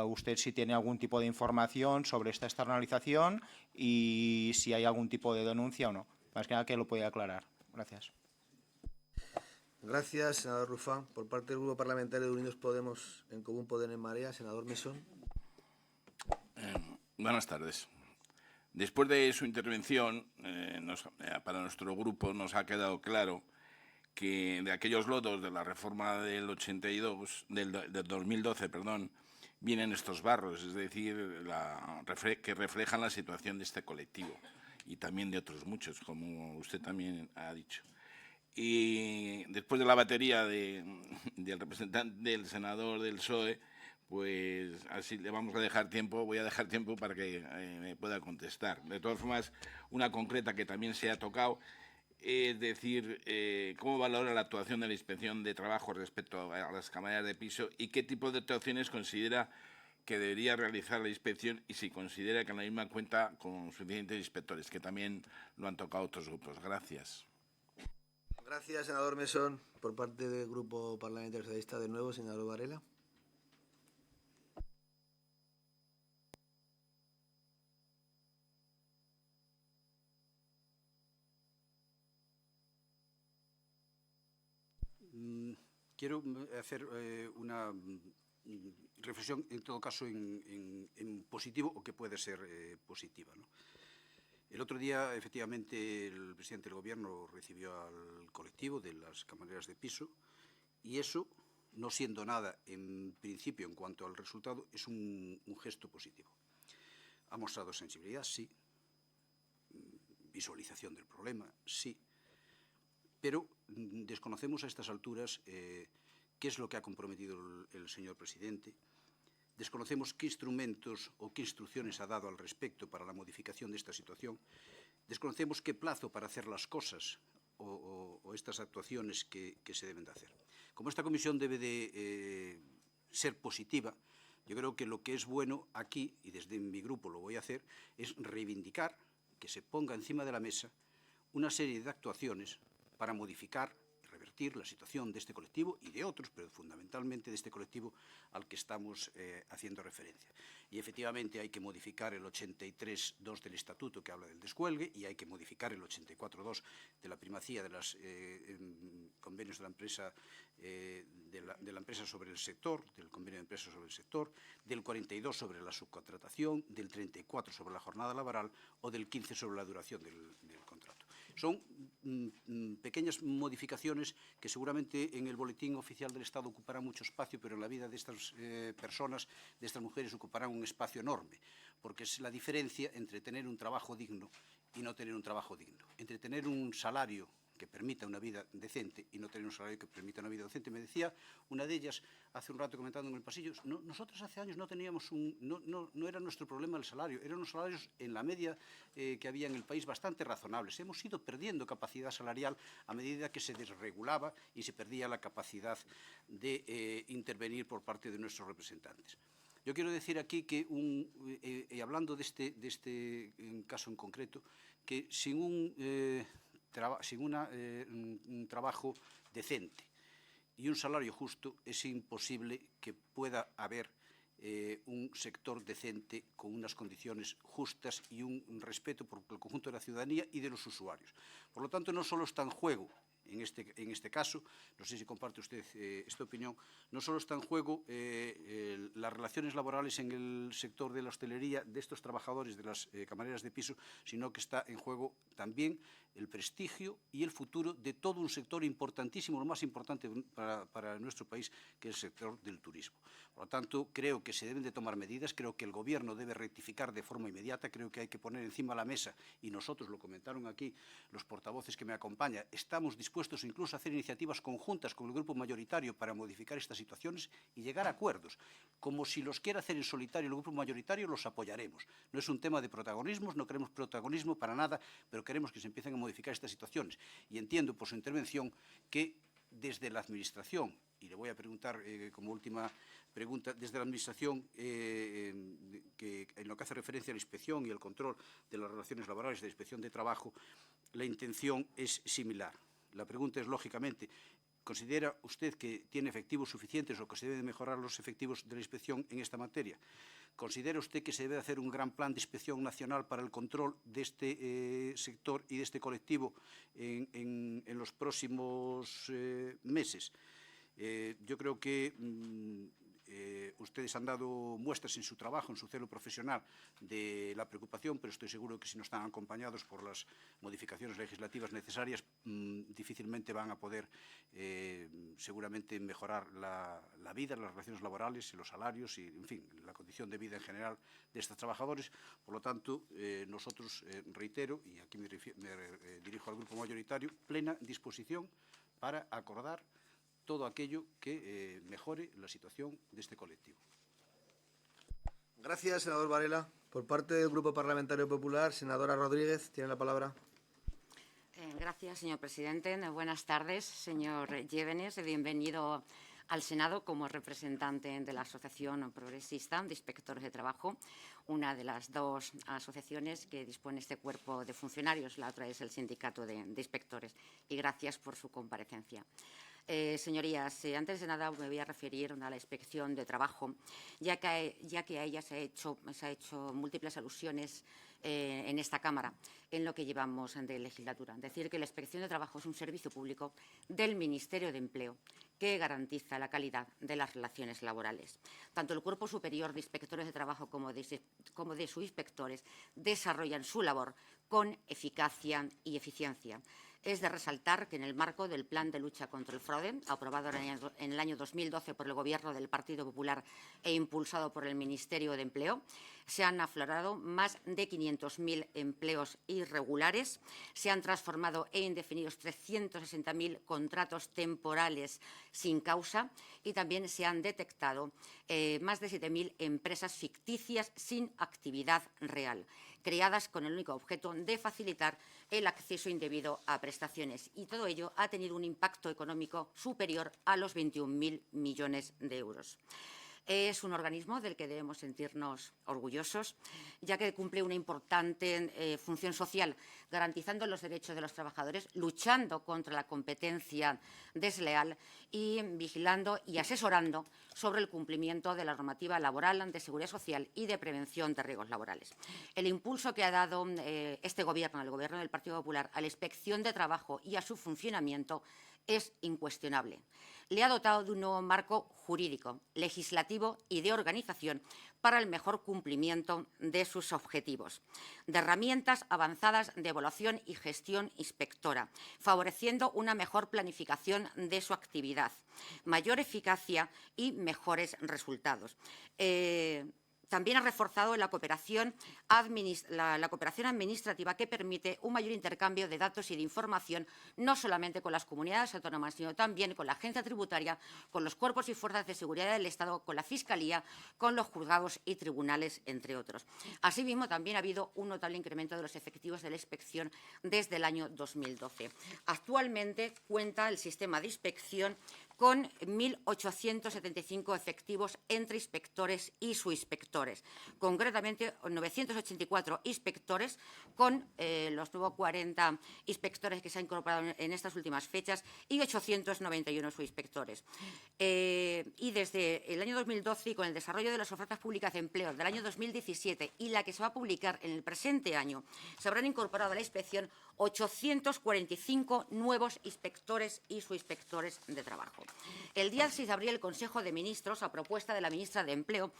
Usted si tiene algún tipo de información sobre esta externalización y si hay algún tipo de denuncia o no. Más que nada que lo puede aclarar. Gracias. Gracias, senador Rufán. Por parte del Grupo Parlamentario de Unidos Podemos, en Común Podem en Marea, senador Mesón. Buenas tardes. Después de su intervención, para nuestro grupo nos ha quedado claro que de aquellos lodos de la reforma del 2012, vienen estos barros, es decir, que reflejan la situación de este colectivo y también de otros muchos, como usted también ha dicho. Y después de la batería del representante del senador del PSOE, pues así le vamos a dejar tiempo, voy a dejar tiempo para que me pueda contestar. De todas formas, una concreta que también se ha tocado, es decir, cómo valora la actuación de la Inspección de Trabajo respecto a las camareras de piso y qué tipo de actuaciones considera que debería realizar la inspección y si considera que la misma cuenta con suficientes inspectores, que también lo han tocado otros grupos. Gracias. Gracias, senador Mesón. Por parte del Grupo Parlamentario Socialista, de nuevo, senador Varela. quiero hacer una reflexión, en todo caso, en positivo o que puede ser positiva, ¿no? El otro día, efectivamente, el presidente del Gobierno recibió al colectivo de las camareras de piso y eso, no siendo nada en principio en cuanto al resultado, es un gesto positivo. Ha mostrado sensibilidad, sí, visualización del problema, sí, pero desconocemos a estas alturas qué es lo que ha comprometido el señor presidente. Desconocemos qué instrumentos o qué instrucciones ha dado al respecto para la modificación de esta situación. Desconocemos qué plazo para hacer las cosas o estas actuaciones que se deben de hacer. Como esta comisión debe de ser positiva, yo creo que lo que es bueno aquí, y desde mi grupo lo voy a hacer, es reivindicar que se ponga encima de la mesa una serie de actuaciones para modificar y revertir la situación de este colectivo y de otros, pero fundamentalmente de este colectivo al que estamos haciendo referencia. Y efectivamente hay que modificar el 83.2 del Estatuto que habla del descuelgue y hay que modificar el 84.2 de la primacía de los convenios de la empresa sobre el sector, del convenio de empresa sobre el sector, del 42 sobre la subcontratación, del 34 sobre la jornada laboral o del 15 sobre la duración del contrato. Son pequeñas modificaciones que seguramente en el boletín oficial del Estado ocuparán mucho espacio, pero en la vida de estas personas, de estas mujeres, ocuparán un espacio enorme, porque es la diferencia entre tener un trabajo digno y no tener un trabajo digno, entre tener un salario que permita una vida decente y no tener un salario que permita una vida decente. Me decía una de ellas hace un rato comentando en el pasillo, nosotros hace años no teníamos no era nuestro problema el salario, eran unos salarios en la media que había en el país bastante razonables. Hemos ido perdiendo capacidad salarial a medida que se desregulaba y se perdía la capacidad de intervenir por parte de nuestros representantes. Yo quiero decir aquí que, hablando de este caso en concreto, que sin un trabajo decente y un salario justo es imposible que pueda haber un sector decente con unas condiciones justas y un respeto por el conjunto de la ciudadanía y de los usuarios. Por lo tanto, no solo está en juego, en este caso, no sé si comparte usted esta opinión, no solo está en juego las relaciones laborales en el sector de la hostelería de estos trabajadores de las camareras de piso, sino que está en juego también el prestigio y el futuro de todo un sector importantísimo, lo más importante para nuestro país, que es el sector del turismo. Por lo tanto, creo que se deben de tomar medidas, creo que el Gobierno debe rectificar de forma inmediata, creo que hay que poner encima de la mesa, y nosotros, lo comentaron aquí los portavoces que me acompañan, estamos dispuestos incluso a hacer iniciativas conjuntas con el grupo mayoritario para modificar estas situaciones y llegar a acuerdos. Como si los quiera hacer en solitario el grupo mayoritario, los apoyaremos. No es un tema de protagonismos, no queremos protagonismo para nada, pero queremos que se empiecen a modificar estas situaciones. Y entiendo por su intervención que desde la Administración, y le voy a preguntar como última pregunta, desde la Administración, que en lo que hace referencia a la inspección y el control de las relaciones laborales de la Inspección de Trabajo, la intención es similar. La pregunta es, lógicamente, ¿considera usted que tiene efectivos suficientes o que se deben mejorar los efectivos de la inspección en esta materia? ¿Considera usted que se debe hacer un gran plan de inspección nacional para el control de este sector y de este colectivo en los próximos meses? Yo creo que ustedes han dado muestras en su trabajo, en su celo profesional, de la preocupación, pero estoy seguro que si no están acompañados por las modificaciones legislativas necesarias, difícilmente van a poder seguramente mejorar la vida, las relaciones laborales y los salarios y, en fin, la condición de vida en general de estos trabajadores. Por lo tanto, nosotros, reitero, y aquí me dirijo al grupo mayoritario, plena disposición para acordar todo aquello que mejore la situación de este colectivo. Gracias, senador Varela. Por parte del Grupo Parlamentario Popular, senadora Rodríguez, tiene la palabra. Gracias, señor presidente. Buenas tardes, señor Llévenes. Bienvenido al Senado como representante de la Asociación Progresista de Inspectores de Trabajo, una de las dos asociaciones que dispone este cuerpo de funcionarios. La otra es el Sindicato de Inspectores. Y gracias por su comparecencia. Señorías, antes de nada me voy a referir a la Inspección de Trabajo, ya que a ella se ha hecho múltiples alusiones en esta Cámara en lo que llevamos de legislatura. Decir que la Inspección de Trabajo es un servicio público del Ministerio de Empleo que garantiza la calidad de las relaciones laborales. Tanto el Cuerpo Superior de Inspectores de Trabajo como de sus inspectores desarrollan su labor con eficacia y eficiencia. Es de resaltar que en el marco del Plan de Lucha contra el Fraude, aprobado en el año 2012 por el Gobierno del Partido Popular e impulsado por el Ministerio de Empleo, se han aflorado más de 500.000 empleos irregulares, se han transformado e indefinidos 360.000 contratos temporales sin causa y también se han detectado más de 7.000 empresas ficticias sin actividad real, creadas con el único objeto de facilitar el acceso indebido a prestaciones. Y todo ello ha tenido un impacto económico superior a los 21.000 millones de euros. Es un organismo del que debemos sentirnos orgullosos, ya que cumple una importante función social, garantizando los derechos de los trabajadores, luchando contra la competencia desleal y vigilando y asesorando sobre el cumplimiento de la normativa laboral, de seguridad social y de prevención de riesgos laborales. El impulso que ha dado este Gobierno, el Gobierno del Partido Popular, a la inspección de trabajo y a su funcionamiento es incuestionable. Le ha dotado de un nuevo marco jurídico, legislativo y de organización para el mejor cumplimiento de sus objetivos, de herramientas avanzadas de evaluación y gestión inspectora, favoreciendo una mejor planificación de su actividad, mayor eficacia y mejores resultados. También ha reforzado la cooperación administrativa que permite un mayor intercambio de datos y de información, no solamente con las comunidades autónomas, sino también con la agencia tributaria, con los cuerpos y fuerzas de seguridad del Estado, con la Fiscalía, con los juzgados y tribunales, entre otros. Asimismo, también ha habido un notable incremento de los efectivos de la inspección desde el año 2012. Actualmente cuenta el sistema de inspección con 1.875 efectivos entre inspectores y subinspectores. Concretamente, 984 inspectores con los nuevos 40 inspectores que se han incorporado en estas últimas fechas y 891 subinspectores. Y desde el año 2012 y con el desarrollo de las ofertas públicas de empleo del año 2017 y la que se va a publicar en el presente año, se habrán incorporado a la inspección 845 nuevos inspectores y subinspectores de trabajo. El día 6 de abril, el Consejo de Ministros, a propuesta de la ministra de Empleo,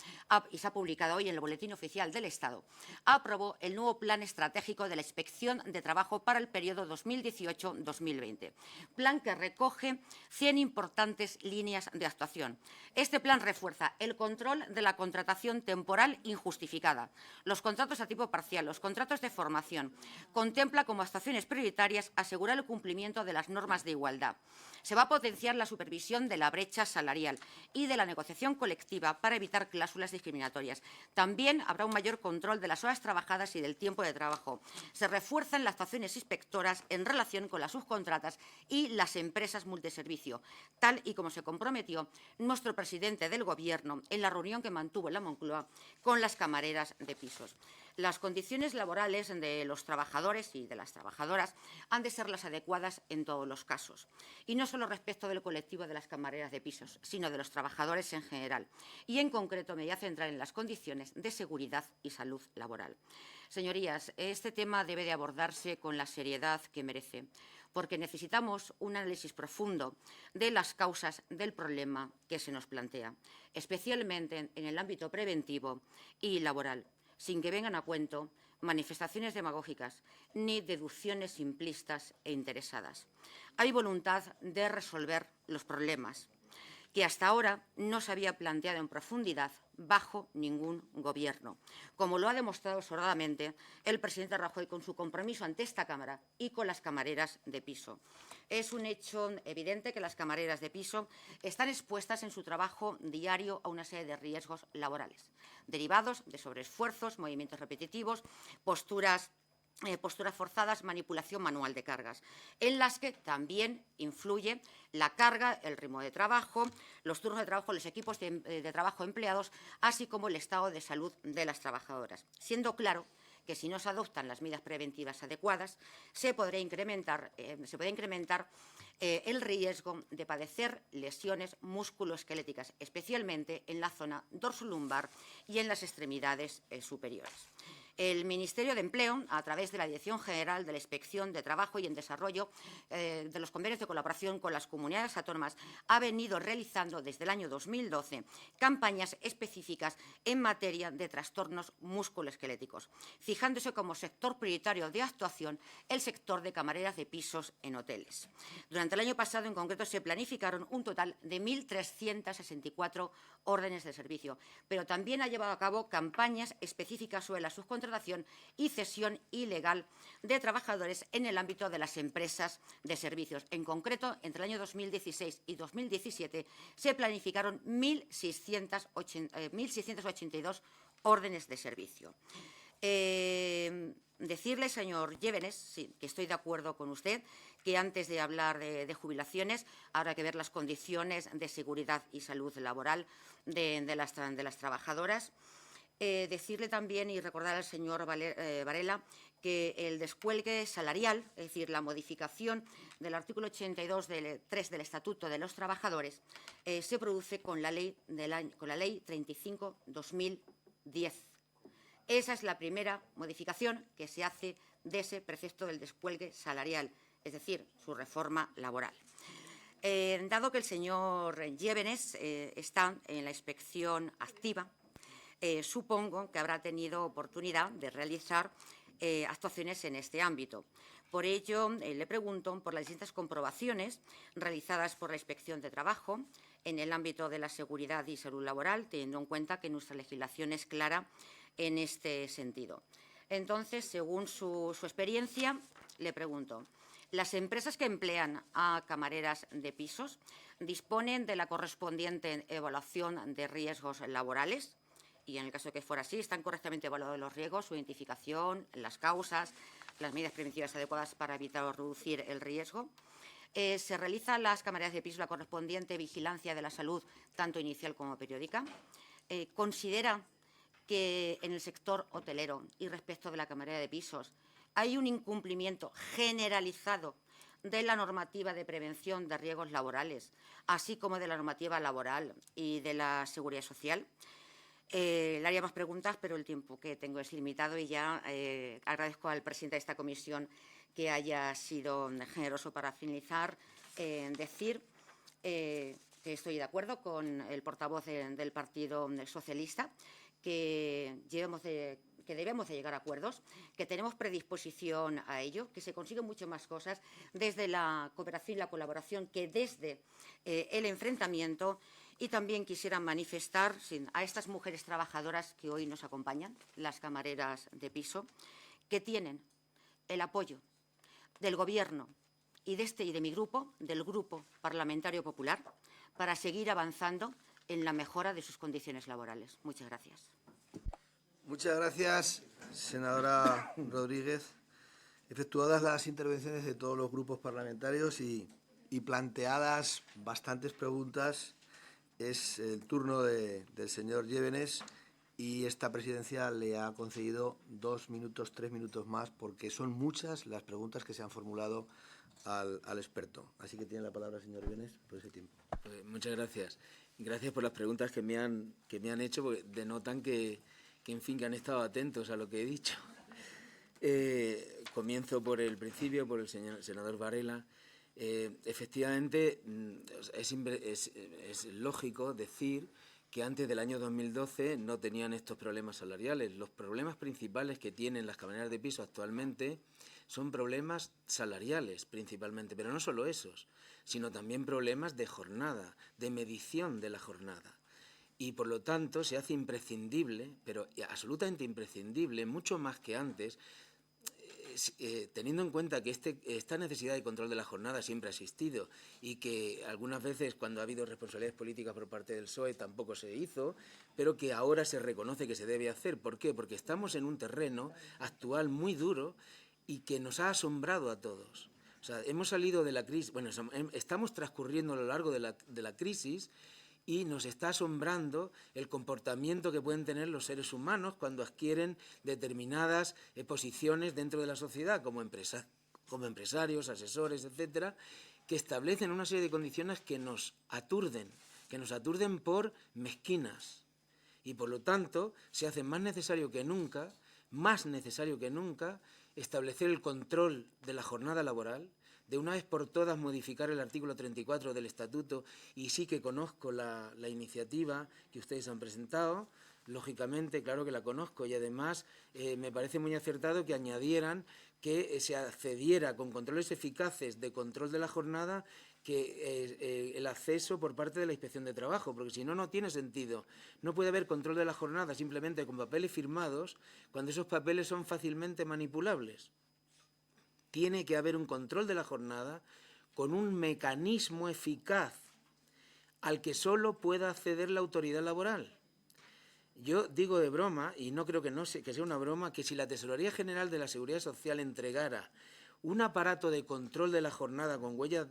y se ha publicado hoy en el Boletín Oficial del Estado, aprobó el nuevo Plan Estratégico de la Inspección de Trabajo para el periodo 2018-2020. Plan que recoge 100 importantes líneas de actuación. Este plan refuerza el control de la contratación temporal injustificada, los contratos a tiempo parcial, los contratos de formación. Contempla como actuaciones prioritarias asegurar el cumplimiento de las normas de igualdad. Se va a potenciar la supervisión de la brecha salarial y de la negociación colectiva para evitar cláusulas discriminatorias. También habrá un mayor control de las horas trabajadas y del tiempo de trabajo. Se refuerzan las actuaciones inspectoras en relación con las subcontratas y las empresas multiservicio, tal y como se comprometió nuestro presidente del Gobierno en la reunión que mantuvo en la Moncloa con las camareras de pisos. Las condiciones laborales de los trabajadores y de las trabajadoras han de ser las adecuadas en todos los casos, y no solo respecto del colectivo de las camareras de pisos, sino de los trabajadores en general. Y en concreto me voy a centrar en las condiciones de seguridad y salud laboral. Señorías, este tema debe de abordarse con la seriedad que merece, porque necesitamos un análisis profundo de las causas del problema que se nos plantea, especialmente en el ámbito preventivo y laboral, sin que vengan a cuento manifestaciones demagógicas ni deducciones simplistas e interesadas. Hay voluntad de resolver los problemas que hasta ahora no se había planteado en profundidad bajo ningún gobierno, como lo ha demostrado sobradamente el presidente Rajoy con su compromiso ante esta Cámara y con las camareras de piso. Es un hecho evidente que las camareras de piso están expuestas en su trabajo diario a una serie de riesgos laborales, derivados de sobreesfuerzos, movimientos repetitivos, posturas forzadas, manipulación manual de cargas, en las que también influye la carga, el ritmo de trabajo, los turnos de trabajo, los equipos de trabajo empleados, así como el estado de salud de las trabajadoras, siendo claro que si no se adoptan las medidas preventivas adecuadas, se puede incrementar el riesgo de padecer lesiones musculoesqueléticas, especialmente en la zona dorsolumbar y en las extremidades superiores. El Ministerio de Empleo, a través de la Dirección General de la Inspección de Trabajo y en Desarrollo de los convenios de colaboración con las comunidades autónomas, ha venido realizando desde el año 2012 campañas específicas en materia de trastornos musculoesqueléticos, fijándose como sector prioritario de actuación el sector de camareras de pisos en hoteles. Durante el año pasado, en concreto, se planificaron un total de 1.364 órdenes de servicio, pero también ha llevado a cabo campañas específicas sobre la subcontratación y cesión ilegal de trabajadores en el ámbito de las empresas de servicios. En concreto, entre el año 2016 y 2017 se planificaron 1.682 órdenes de servicio. Decirle, señor Llévenes, sí, que estoy de acuerdo con usted, que antes de hablar de jubilaciones habrá que ver las condiciones de seguridad y salud laboral de las trabajadoras. Decirle también y recordar al señor Varela que el descuelgue salarial, es decir, la modificación del artículo 82.3 del Estatuto de los Trabajadores, se produce con la Ley 35/2010. Esa es la primera modificación que se hace de ese precepto del descuelgue salarial, es decir, su reforma laboral. Dado que el señor Llévenes está en la inspección activa, supongo que habrá tenido oportunidad de realizar actuaciones en este ámbito. Por ello, le pregunto por las distintas comprobaciones realizadas por la Inspección de Trabajo en el ámbito de la seguridad y salud laboral, teniendo en cuenta que nuestra legislación es clara en este sentido. Entonces, según su experiencia, le pregunto, ¿las empresas que emplean a camareras de pisos disponen de la correspondiente evaluación de riesgos laborales? Y en el caso de que fuera así, ¿están correctamente evaluados los riesgos, su identificación, las causas, las medidas preventivas adecuadas para evitar o reducir el riesgo? ¿Se realiza a las camareras de piso la correspondiente vigilancia de la salud, tanto inicial como periódica? ¿Considera que en el sector hotelero y respecto de la camarera de pisos hay un incumplimiento generalizado de la normativa de prevención de riesgos laborales, así como de la normativa laboral y de la seguridad social? Le haría más preguntas, pero el tiempo que tengo es limitado y ya agradezco al presidente de esta comisión que haya sido generoso para finalizar. Decir que estoy de acuerdo con el portavoz del Partido Socialista, que debemos de llegar a acuerdos, que tenemos predisposición a ello, que se consiguen mucho más cosas desde la cooperación y la colaboración que desde el enfrentamiento. Y también quisiera manifestar a estas mujeres trabajadoras que hoy nos acompañan, las camareras de piso, que tienen el apoyo del Gobierno y de mi grupo, del Grupo Parlamentario Popular, para seguir avanzando en la mejora de sus condiciones laborales. Muchas gracias. Muchas gracias, senadora Rodríguez. Efectuadas las intervenciones de todos los grupos parlamentarios y planteadas bastantes preguntas, es el turno del señor Llévenes y esta presidencia le ha concedido 2 minutos, 3 minutos más, porque son muchas las preguntas que se han formulado al experto. Así que tiene la palabra el señor Llévenes por ese tiempo. Muchas gracias. Gracias por las preguntas que me han hecho, porque denotan que en fin, que han estado atentos a lo que he dicho. Comienzo por el principio, por el senador Varela. Efectivamente, es lógico decir que antes del año 2012 no tenían estos problemas salariales. Los problemas principales que tienen las camareras de piso actualmente son problemas salariales principalmente, pero no solo esos, sino también problemas de jornada, de medición de la jornada. Y, por lo tanto, se hace imprescindible, pero absolutamente imprescindible, mucho más que antes, teniendo en cuenta que esta necesidad de control de la jornada siempre ha existido y que algunas veces cuando ha habido responsabilidades políticas por parte del PSOE tampoco se hizo, pero que ahora se reconoce que se debe hacer. ¿Por qué? Porque estamos en un terreno actual muy duro y que nos ha asombrado a todos. O sea, hemos salido de la crisis, bueno, estamos transcurriendo a lo largo de la crisis y nos está asombrando el comportamiento que pueden tener los seres humanos cuando adquieren determinadas posiciones dentro de la sociedad, como empresarios, asesores, etcétera, que establecen una serie de condiciones que nos aturden por mezquinas. Y, por lo tanto, se hace más necesario que nunca más necesario que nunca, establecer el control de la jornada laboral, de una vez por todas modificar el artículo 34 del Estatuto, y sí que conozco la iniciativa que ustedes han presentado, lógicamente, claro que la conozco, y además me parece muy acertado que añadieran que se accediera con controles eficaces de control de la jornada, que el acceso por parte de la Inspección de Trabajo, porque si no, no tiene sentido. No puede haber control de la jornada simplemente con papeles firmados cuando esos papeles son fácilmente manipulables. Tiene que haber un control de la jornada con un mecanismo eficaz al que solo pueda acceder la autoridad laboral. Yo digo de broma, y no creo que sea una broma, que si la Tesorería General de la Seguridad Social entregara un aparato de control de la jornada con huella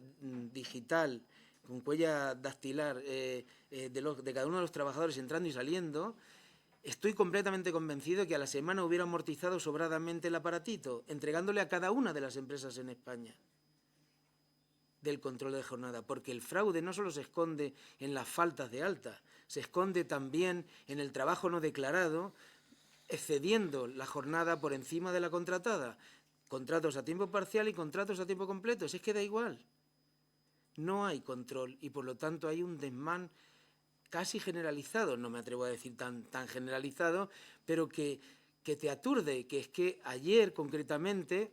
digital, con huella dactilar de cada uno de los trabajadores entrando y saliendo, estoy completamente convencido que a la semana hubiera amortizado sobradamente el aparatito, entregándole a cada una de las empresas en España del control de jornada, porque el fraude no solo se esconde en las faltas de alta, se esconde también en el trabajo no declarado, excediendo la jornada por encima de la contratada, contratos a tiempo parcial y contratos a tiempo completo, si es que da igual. No hay control y por lo tanto hay un desmán casi generalizado, no me atrevo a decir tan generalizado, pero que te aturde, que es que ayer concretamente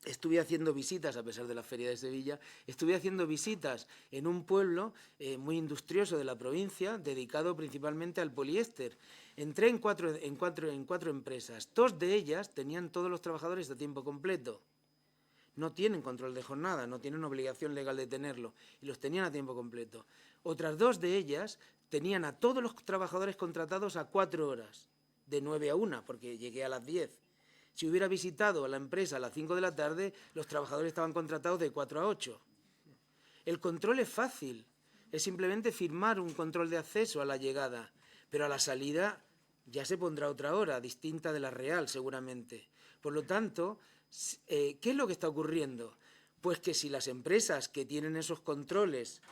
estuve haciendo visitas, a pesar de la Feria de Sevilla, estuve haciendo visitas en un pueblo muy industrioso de la provincia, dedicado principalmente al poliéster. Entré en cuatro empresas. 2 de ellas tenían todos los trabajadores a tiempo completo. No tienen control de jornada, no tienen obligación legal de tenerlo, y los tenían a tiempo completo. Otras 2 de ellas tenían a todos los trabajadores contratados a 4 horas, de 9 a 1, porque llegué a las 10. Si hubiera visitado a la empresa a las 5 de la tarde, los trabajadores estaban contratados de 4 a 8. El control es fácil, es simplemente firmar un control de acceso a la llegada, pero a la salida ya se pondrá otra hora, distinta de la real seguramente. Por lo tanto, ¿qué es lo que está ocurriendo? Pues que si las empresas que tienen esos controles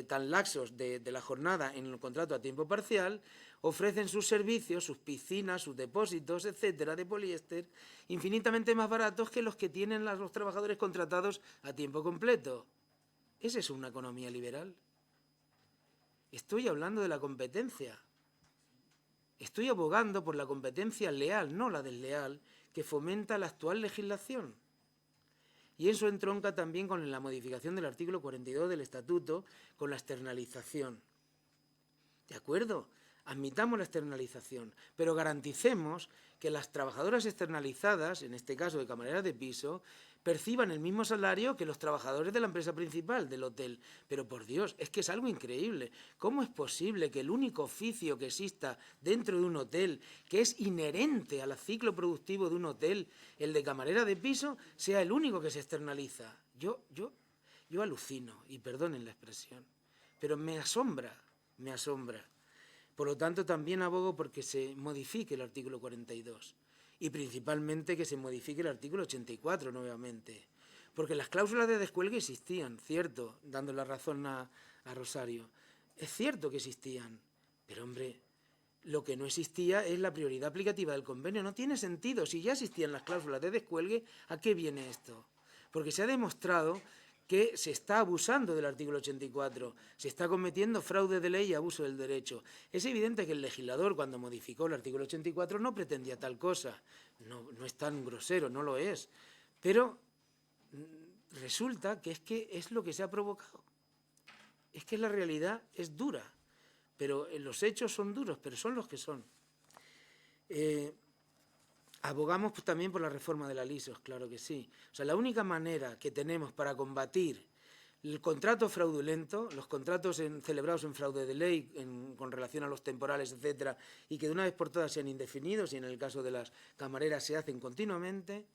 tan laxos de la jornada en el contrato a tiempo parcial ofrecen sus servicios, sus piscinas, sus depósitos, etcétera, de poliéster, infinitamente más baratos que los que tienen los trabajadores contratados a tiempo completo. ¿Esa es una economía liberal? Estoy hablando de la competencia. Estoy abogando por la competencia leal, no la desleal, que fomenta la actual legislación. Y eso entronca también con la modificación del artículo 42 del Estatuto, con la externalización. ¿De acuerdo? Admitamos la externalización, pero garanticemos que las trabajadoras externalizadas, en este caso de camareras de piso, perciban el mismo salario que los trabajadores de la empresa principal del hotel. Pero por Dios, es que es algo increíble. ¿Cómo es posible que el único oficio que exista dentro de un hotel, que es inherente al ciclo productivo de un hotel, el de camarera de piso, sea el único que se externaliza? Yo alucino, y perdonen la expresión, pero me asombra, me asombra. Por lo tanto, también abogo porque se modifique el artículo 42 y principalmente que se modifique el artículo 84 nuevamente. Porque las cláusulas de descuelgue existían, cierto, dando la razón a Rosario. Es cierto que existían, pero hombre, lo que no existía es la prioridad aplicativa del convenio. No tiene sentido. Si ya existían las cláusulas de descuelgue, ¿a qué viene esto? Porque se ha demostrado que se está abusando del artículo 84, se está cometiendo fraude de ley y abuso del derecho. Es evidente que el legislador, cuando modificó el artículo 84, no pretendía tal cosa. No es tan grosero, no lo es. Pero resulta que es lo que se ha provocado. Es que la realidad es dura, pero los hechos son duros, pero son los que son. Abogamos también por la reforma de la LISOS, claro que sí. O sea, la única manera que tenemos para combatir el contrato fraudulento, los contratos celebrados en fraude de ley con relación a los temporales, etcétera, y que de una vez por todas sean indefinidos, y en el caso de las camareras se hacen continuamente,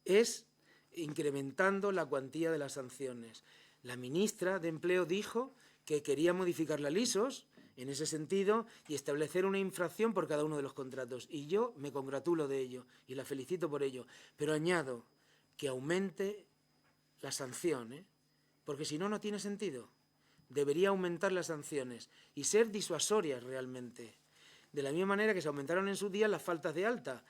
es incrementando la cuantía de las sanciones. La ministra de Empleo dijo que quería modificar la LISOS en ese sentido y establecer una infracción por cada uno de los contratos. Y yo me congratulo de ello y la felicito por ello. Pero añado que aumente la sanción, porque si no, no tiene sentido. Debería aumentar las sanciones y ser disuasorias realmente. De la misma manera que se aumentaron en su día las faltas de alta.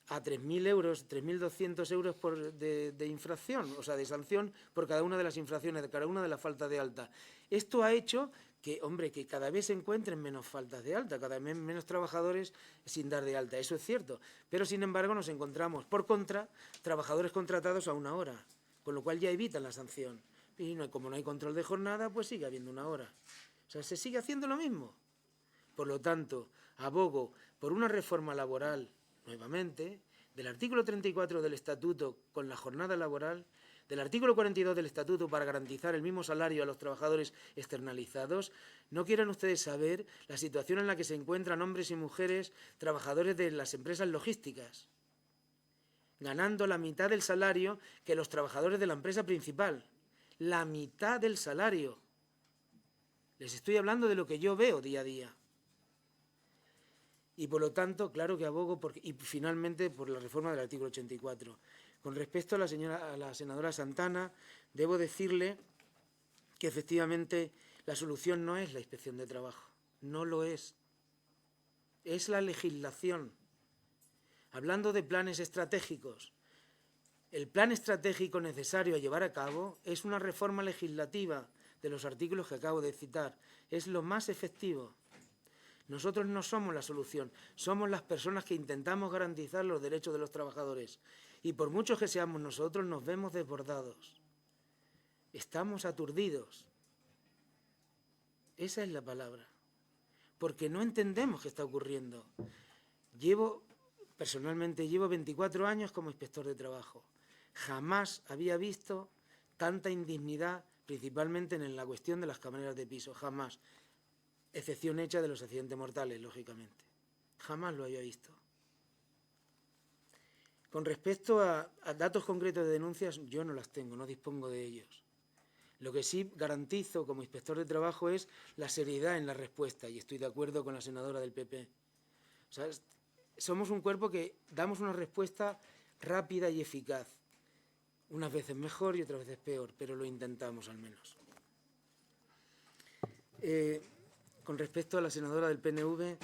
a 3.000 euros, 3.200 euros de infracción, o sea, de sanción por cada una de las infracciones, de cada una de las faltas de alta. Esto ha hecho que, hombre, que cada vez se encuentren menos faltas de alta, cada vez menos trabajadores sin dar de alta, eso es cierto. Pero, sin embargo, nos encontramos, por contra, trabajadores contratados a 1 hora, con lo cual ya evitan la sanción. Y como no hay control de jornada, pues sigue habiendo 1 hora. O sea, se sigue haciendo lo mismo. Por lo tanto, abogo por una reforma laboral, nuevamente, del artículo 34 del Estatuto con la jornada laboral, del artículo 42 del Estatuto para garantizar el mismo salario a los trabajadores externalizados. ¿No quieren ustedes saber la situación en la que se encuentran hombres y mujeres trabajadores de las empresas logísticas, ganando la mitad del salario que los trabajadores de la empresa principal? La mitad del salario. Les estoy hablando de lo que yo veo día a día. Y, por lo tanto, claro que abogo y finalmente por la reforma del artículo 84. Con respecto a la senadora Santana, debo decirle que efectivamente la solución no es la inspección de trabajo, no lo es. Es la legislación. Hablando de planes estratégicos, el plan estratégico necesario a llevar a cabo es una reforma legislativa de los artículos que acabo de citar. Es lo más efectivo. Nosotros no somos la solución, somos las personas que intentamos garantizar los derechos de los trabajadores. Y por muchos que seamos nosotros, nos vemos desbordados. Estamos aturdidos. Esa es la palabra. Porque no entendemos qué está ocurriendo. Personalmente llevo 24 años como inspector de trabajo. Jamás había visto tanta indignidad, principalmente en la cuestión de las camareras de piso. Jamás. Excepción hecha de los accidentes mortales, lógicamente. Jamás lo había visto. Con respecto a datos concretos de denuncias, yo no las tengo, no dispongo de ellos. Lo que sí garantizo como inspector de trabajo es la seriedad en la respuesta, y estoy de acuerdo con la senadora del PP. O sea, somos un cuerpo que damos una respuesta rápida y eficaz. Unas veces mejor y otras veces peor, pero lo intentamos al menos. Con respecto a la senadora del PNV,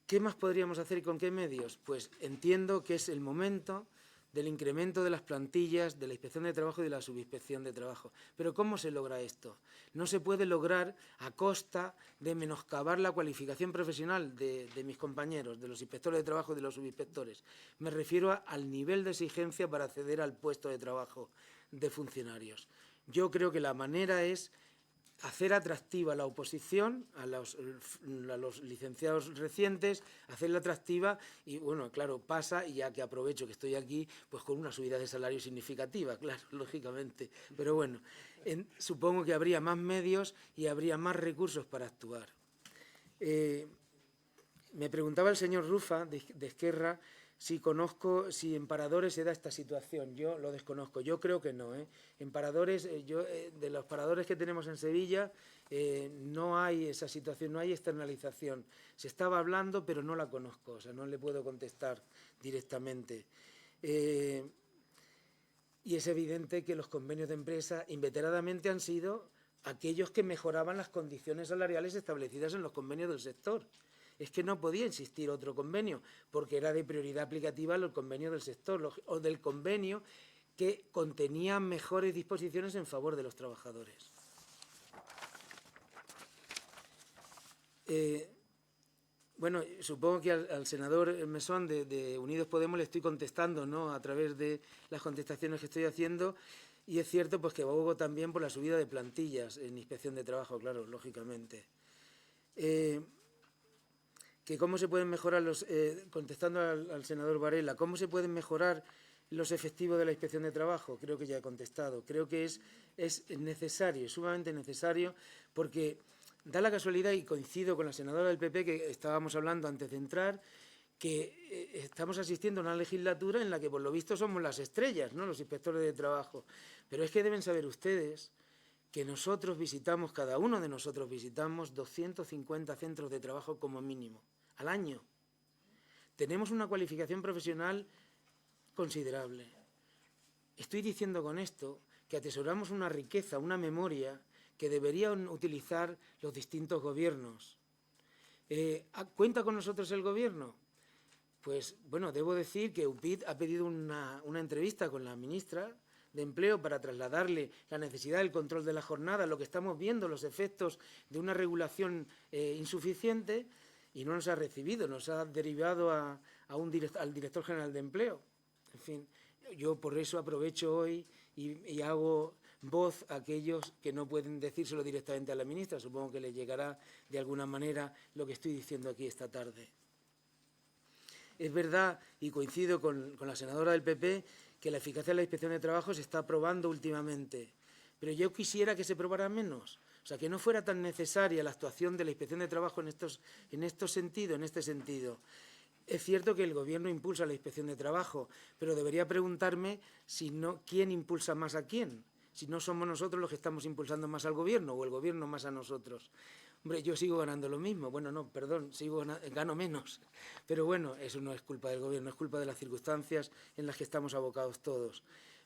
¿qué más podríamos hacer y con qué medios? Pues entiendo que es el momento del incremento de las plantillas de la Inspección de Trabajo y de la Subinspección de Trabajo. Pero ¿cómo se logra esto? No se puede lograr a costa de menoscabar la cualificación profesional de mis compañeros, de los inspectores de trabajo y de los subinspectores. Me refiero al nivel de exigencia para acceder al puesto de trabajo de funcionarios. Yo creo que la manera es hacer atractiva la oposición a los licenciados recientes, hacerla atractiva y, bueno, claro, pasa, y ya que aprovecho que estoy aquí, pues con una subida de salario significativa, claro, lógicamente. Pero bueno, supongo que habría más medios y habría más recursos para actuar. Me preguntaba el señor Rufa, de Esquerra, si en Paradores se da esta situación. Yo lo desconozco, yo creo que no. En Paradores, de los paradores que tenemos en Sevilla, no hay esa situación, no hay externalización. Se estaba hablando, pero no la conozco, o sea, no le puedo contestar directamente. Y es evidente que los convenios de empresa inveteradamente han sido aquellos que mejoraban las condiciones salariales establecidas en los convenios del sector. Es que no podía existir otro convenio, porque era de prioridad aplicativa el convenio del sector o del convenio que contenía mejores disposiciones en favor de los trabajadores. Bueno, supongo que al senador Mesón de Unidos Podemos le estoy contestando, ¿no?, a través de las contestaciones que estoy haciendo, y es cierto pues que abogo también por la subida de plantillas en inspección de trabajo, claro, lógicamente. Que cómo se pueden mejorar contestando al senador Varela, cómo se pueden mejorar los efectivos de la inspección de trabajo. Creo que ya he contestado. Creo que es necesario, sumamente necesario, porque da la casualidad, y coincido con la senadora del PP que estábamos hablando antes de entrar, que estamos asistiendo a una legislatura en la que por lo visto somos las estrellas, ¿no?, los inspectores de trabajo. Pero es que deben saber ustedes que cada uno de nosotros visitamos 250 centros de trabajo como mínimo al año. Tenemos una cualificación profesional considerable. Estoy diciendo con esto que atesoramos una riqueza, una memoria que deberían utilizar los distintos gobiernos. ¿Cuenta con nosotros el gobierno? Pues, bueno, debo decir que UPyD ha pedido una entrevista con la ministra de Empleo para trasladarle la necesidad del control de la jornada, lo que estamos viendo, los efectos de una regulación insuficiente, y no nos ha recibido, nos ha derivado al director general de Empleo. En fin, yo por eso aprovecho hoy y hago voz a aquellos que no pueden decírselo directamente a la ministra. Supongo que le llegará de alguna manera lo que estoy diciendo aquí esta tarde. Es verdad, y coincido con la senadora del PP, que la eficacia de la Inspección de Trabajo se está probando últimamente. Pero yo quisiera que se probara menos. O sea, que no fuera tan necesaria la actuación de la Inspección de Trabajo en este sentido. Es cierto que el Gobierno impulsa la Inspección de Trabajo, pero debería preguntarme quién impulsa más a quién. Si no somos nosotros los que estamos impulsando más al Gobierno o el Gobierno más a nosotros. Hombre, yo sigo ganando lo mismo. Bueno, no, perdón, gano menos. Pero bueno, eso no es culpa del Gobierno, es culpa de las circunstancias en las que estamos abocados todos.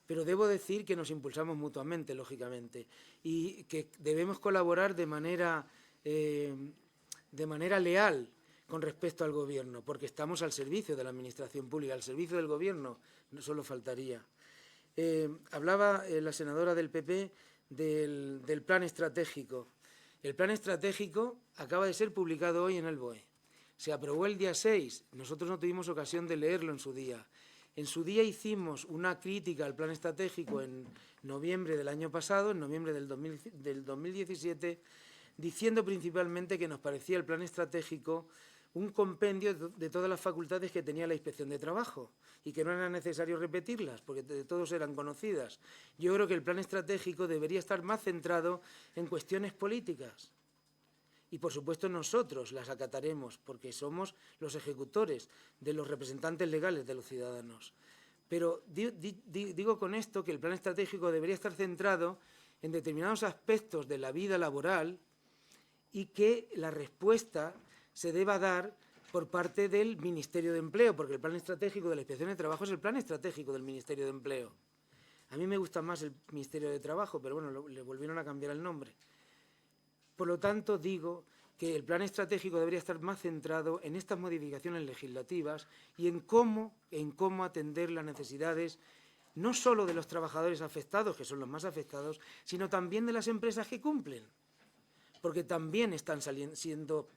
Pero debo decir que nos impulsamos mutuamente, lógicamente, y que debemos colaborar de manera leal con respecto al Gobierno, porque estamos al servicio de la Administración pública, al servicio del Gobierno, no solo faltaría. Hablaba la senadora del PP del plan estratégico. El plan estratégico acaba de ser publicado hoy en el BOE. Se aprobó el día 6, nosotros no tuvimos ocasión de leerlo en su día. En su día hicimos una crítica al plan estratégico en noviembre del año pasado, en noviembre del 2017, diciendo principalmente que nos parecía el plan estratégico un compendio de todas las facultades que tenía la Inspección de Trabajo y que no era necesario repetirlas porque de todos eran conocidas. Yo creo que el plan estratégico debería estar más centrado en cuestiones políticas y, por supuesto, nosotros las acataremos porque somos los ejecutores de los representantes legales de los ciudadanos. Pero digo con esto que el plan estratégico debería estar centrado en determinados aspectos de la vida laboral y que la respuesta se deba dar por parte del Ministerio de Empleo, porque el plan estratégico de la Inspección de Trabajo es el plan estratégico del Ministerio de Empleo. A mí me gusta más el Ministerio de Trabajo, pero bueno, le volvieron a cambiar el nombre. Por lo tanto, digo que el plan estratégico debería estar más centrado en estas modificaciones legislativas y en cómo atender las necesidades no solo de los trabajadores afectados, que son los más afectados, sino también de las empresas que cumplen, porque también están siendo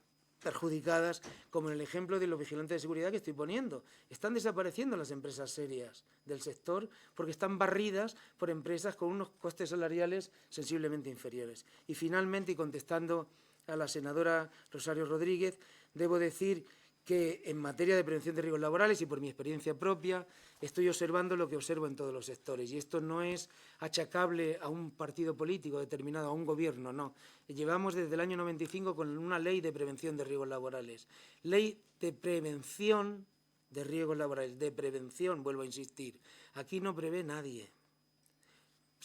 perjudicadas, como en el ejemplo de los vigilantes de seguridad que estoy poniendo. Están desapareciendo las empresas serias del sector porque están barridas por empresas con unos costes salariales sensiblemente inferiores. Y finalmente, y contestando a la senadora Rosario Rodríguez, debo decir que en materia de prevención de riesgos laborales y por mi experiencia propia estoy observando lo que observo en todos los sectores y esto no es achacable a un partido político determinado, a un gobierno, no. Llevamos desde el año 95 con una ley de prevención de riesgos laborales. Ley de prevención de riesgos laborales, de prevención, vuelvo a insistir. Aquí no prevé nadie.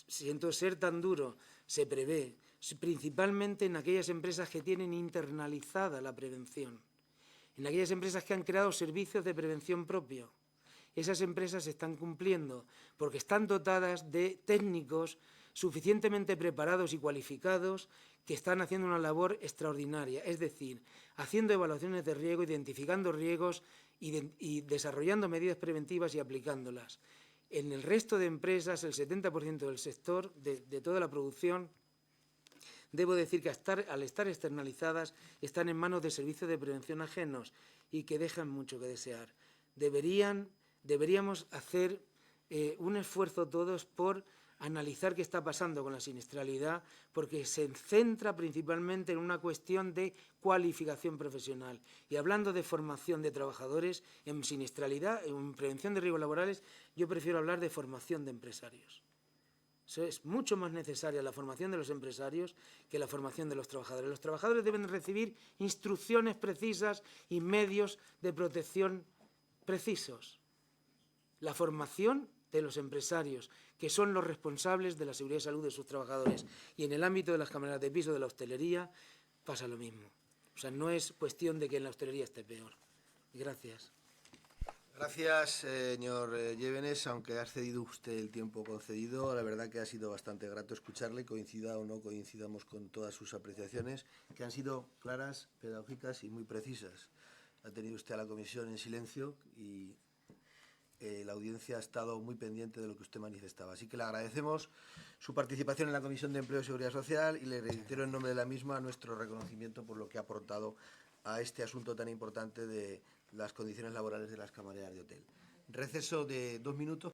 Siento ser tan duro, se prevé, principalmente en aquellas empresas que tienen internalizada la prevención. En aquellas empresas que han creado servicios de prevención propio. Esas empresas están cumpliendo porque están dotadas de técnicos suficientemente preparados y cualificados que están haciendo una labor extraordinaria, es decir, haciendo evaluaciones de riesgo, identificando riesgos y desarrollando medidas preventivas y aplicándolas. En el resto de empresas, el 70% del sector, de toda la producción, debo decir que al estar externalizadas están en manos de servicios de prevención ajenos y que dejan mucho que desear. Deberíamos hacer un esfuerzo todos por analizar qué está pasando con la siniestralidad, porque se centra principalmente en una cuestión de cualificación profesional. Y hablando de formación de trabajadores en siniestralidad, en prevención de riesgos laborales, yo prefiero hablar de formación de empresarios. Es mucho más necesaria la formación de los empresarios que la formación de los trabajadores. Los trabajadores deben recibir instrucciones precisas y medios de protección precisos. La formación de los empresarios, que son los responsables de la seguridad y salud de sus trabajadores. Y en el ámbito de las camareras de piso, de la hostelería, pasa lo mismo. O sea, no es cuestión de que en la hostelería esté peor. Gracias. Gracias, señor Llévenes, aunque ha cedido usted el tiempo concedido, la verdad que ha sido bastante grato escucharle, coincida o no coincidamos con todas sus apreciaciones, que han sido claras, pedagógicas y muy precisas. ha tenido usted a la comisión en silencio y la audiencia ha estado muy pendiente de lo que usted manifestaba. Así que le agradecemos su participación en la Comisión de Empleo y Seguridad Social y le reitero en nombre de la misma nuestro reconocimiento por lo que ha aportado a este asunto tan importante de las condiciones laborales de las camareras de hotel. Receso de 2 minutos.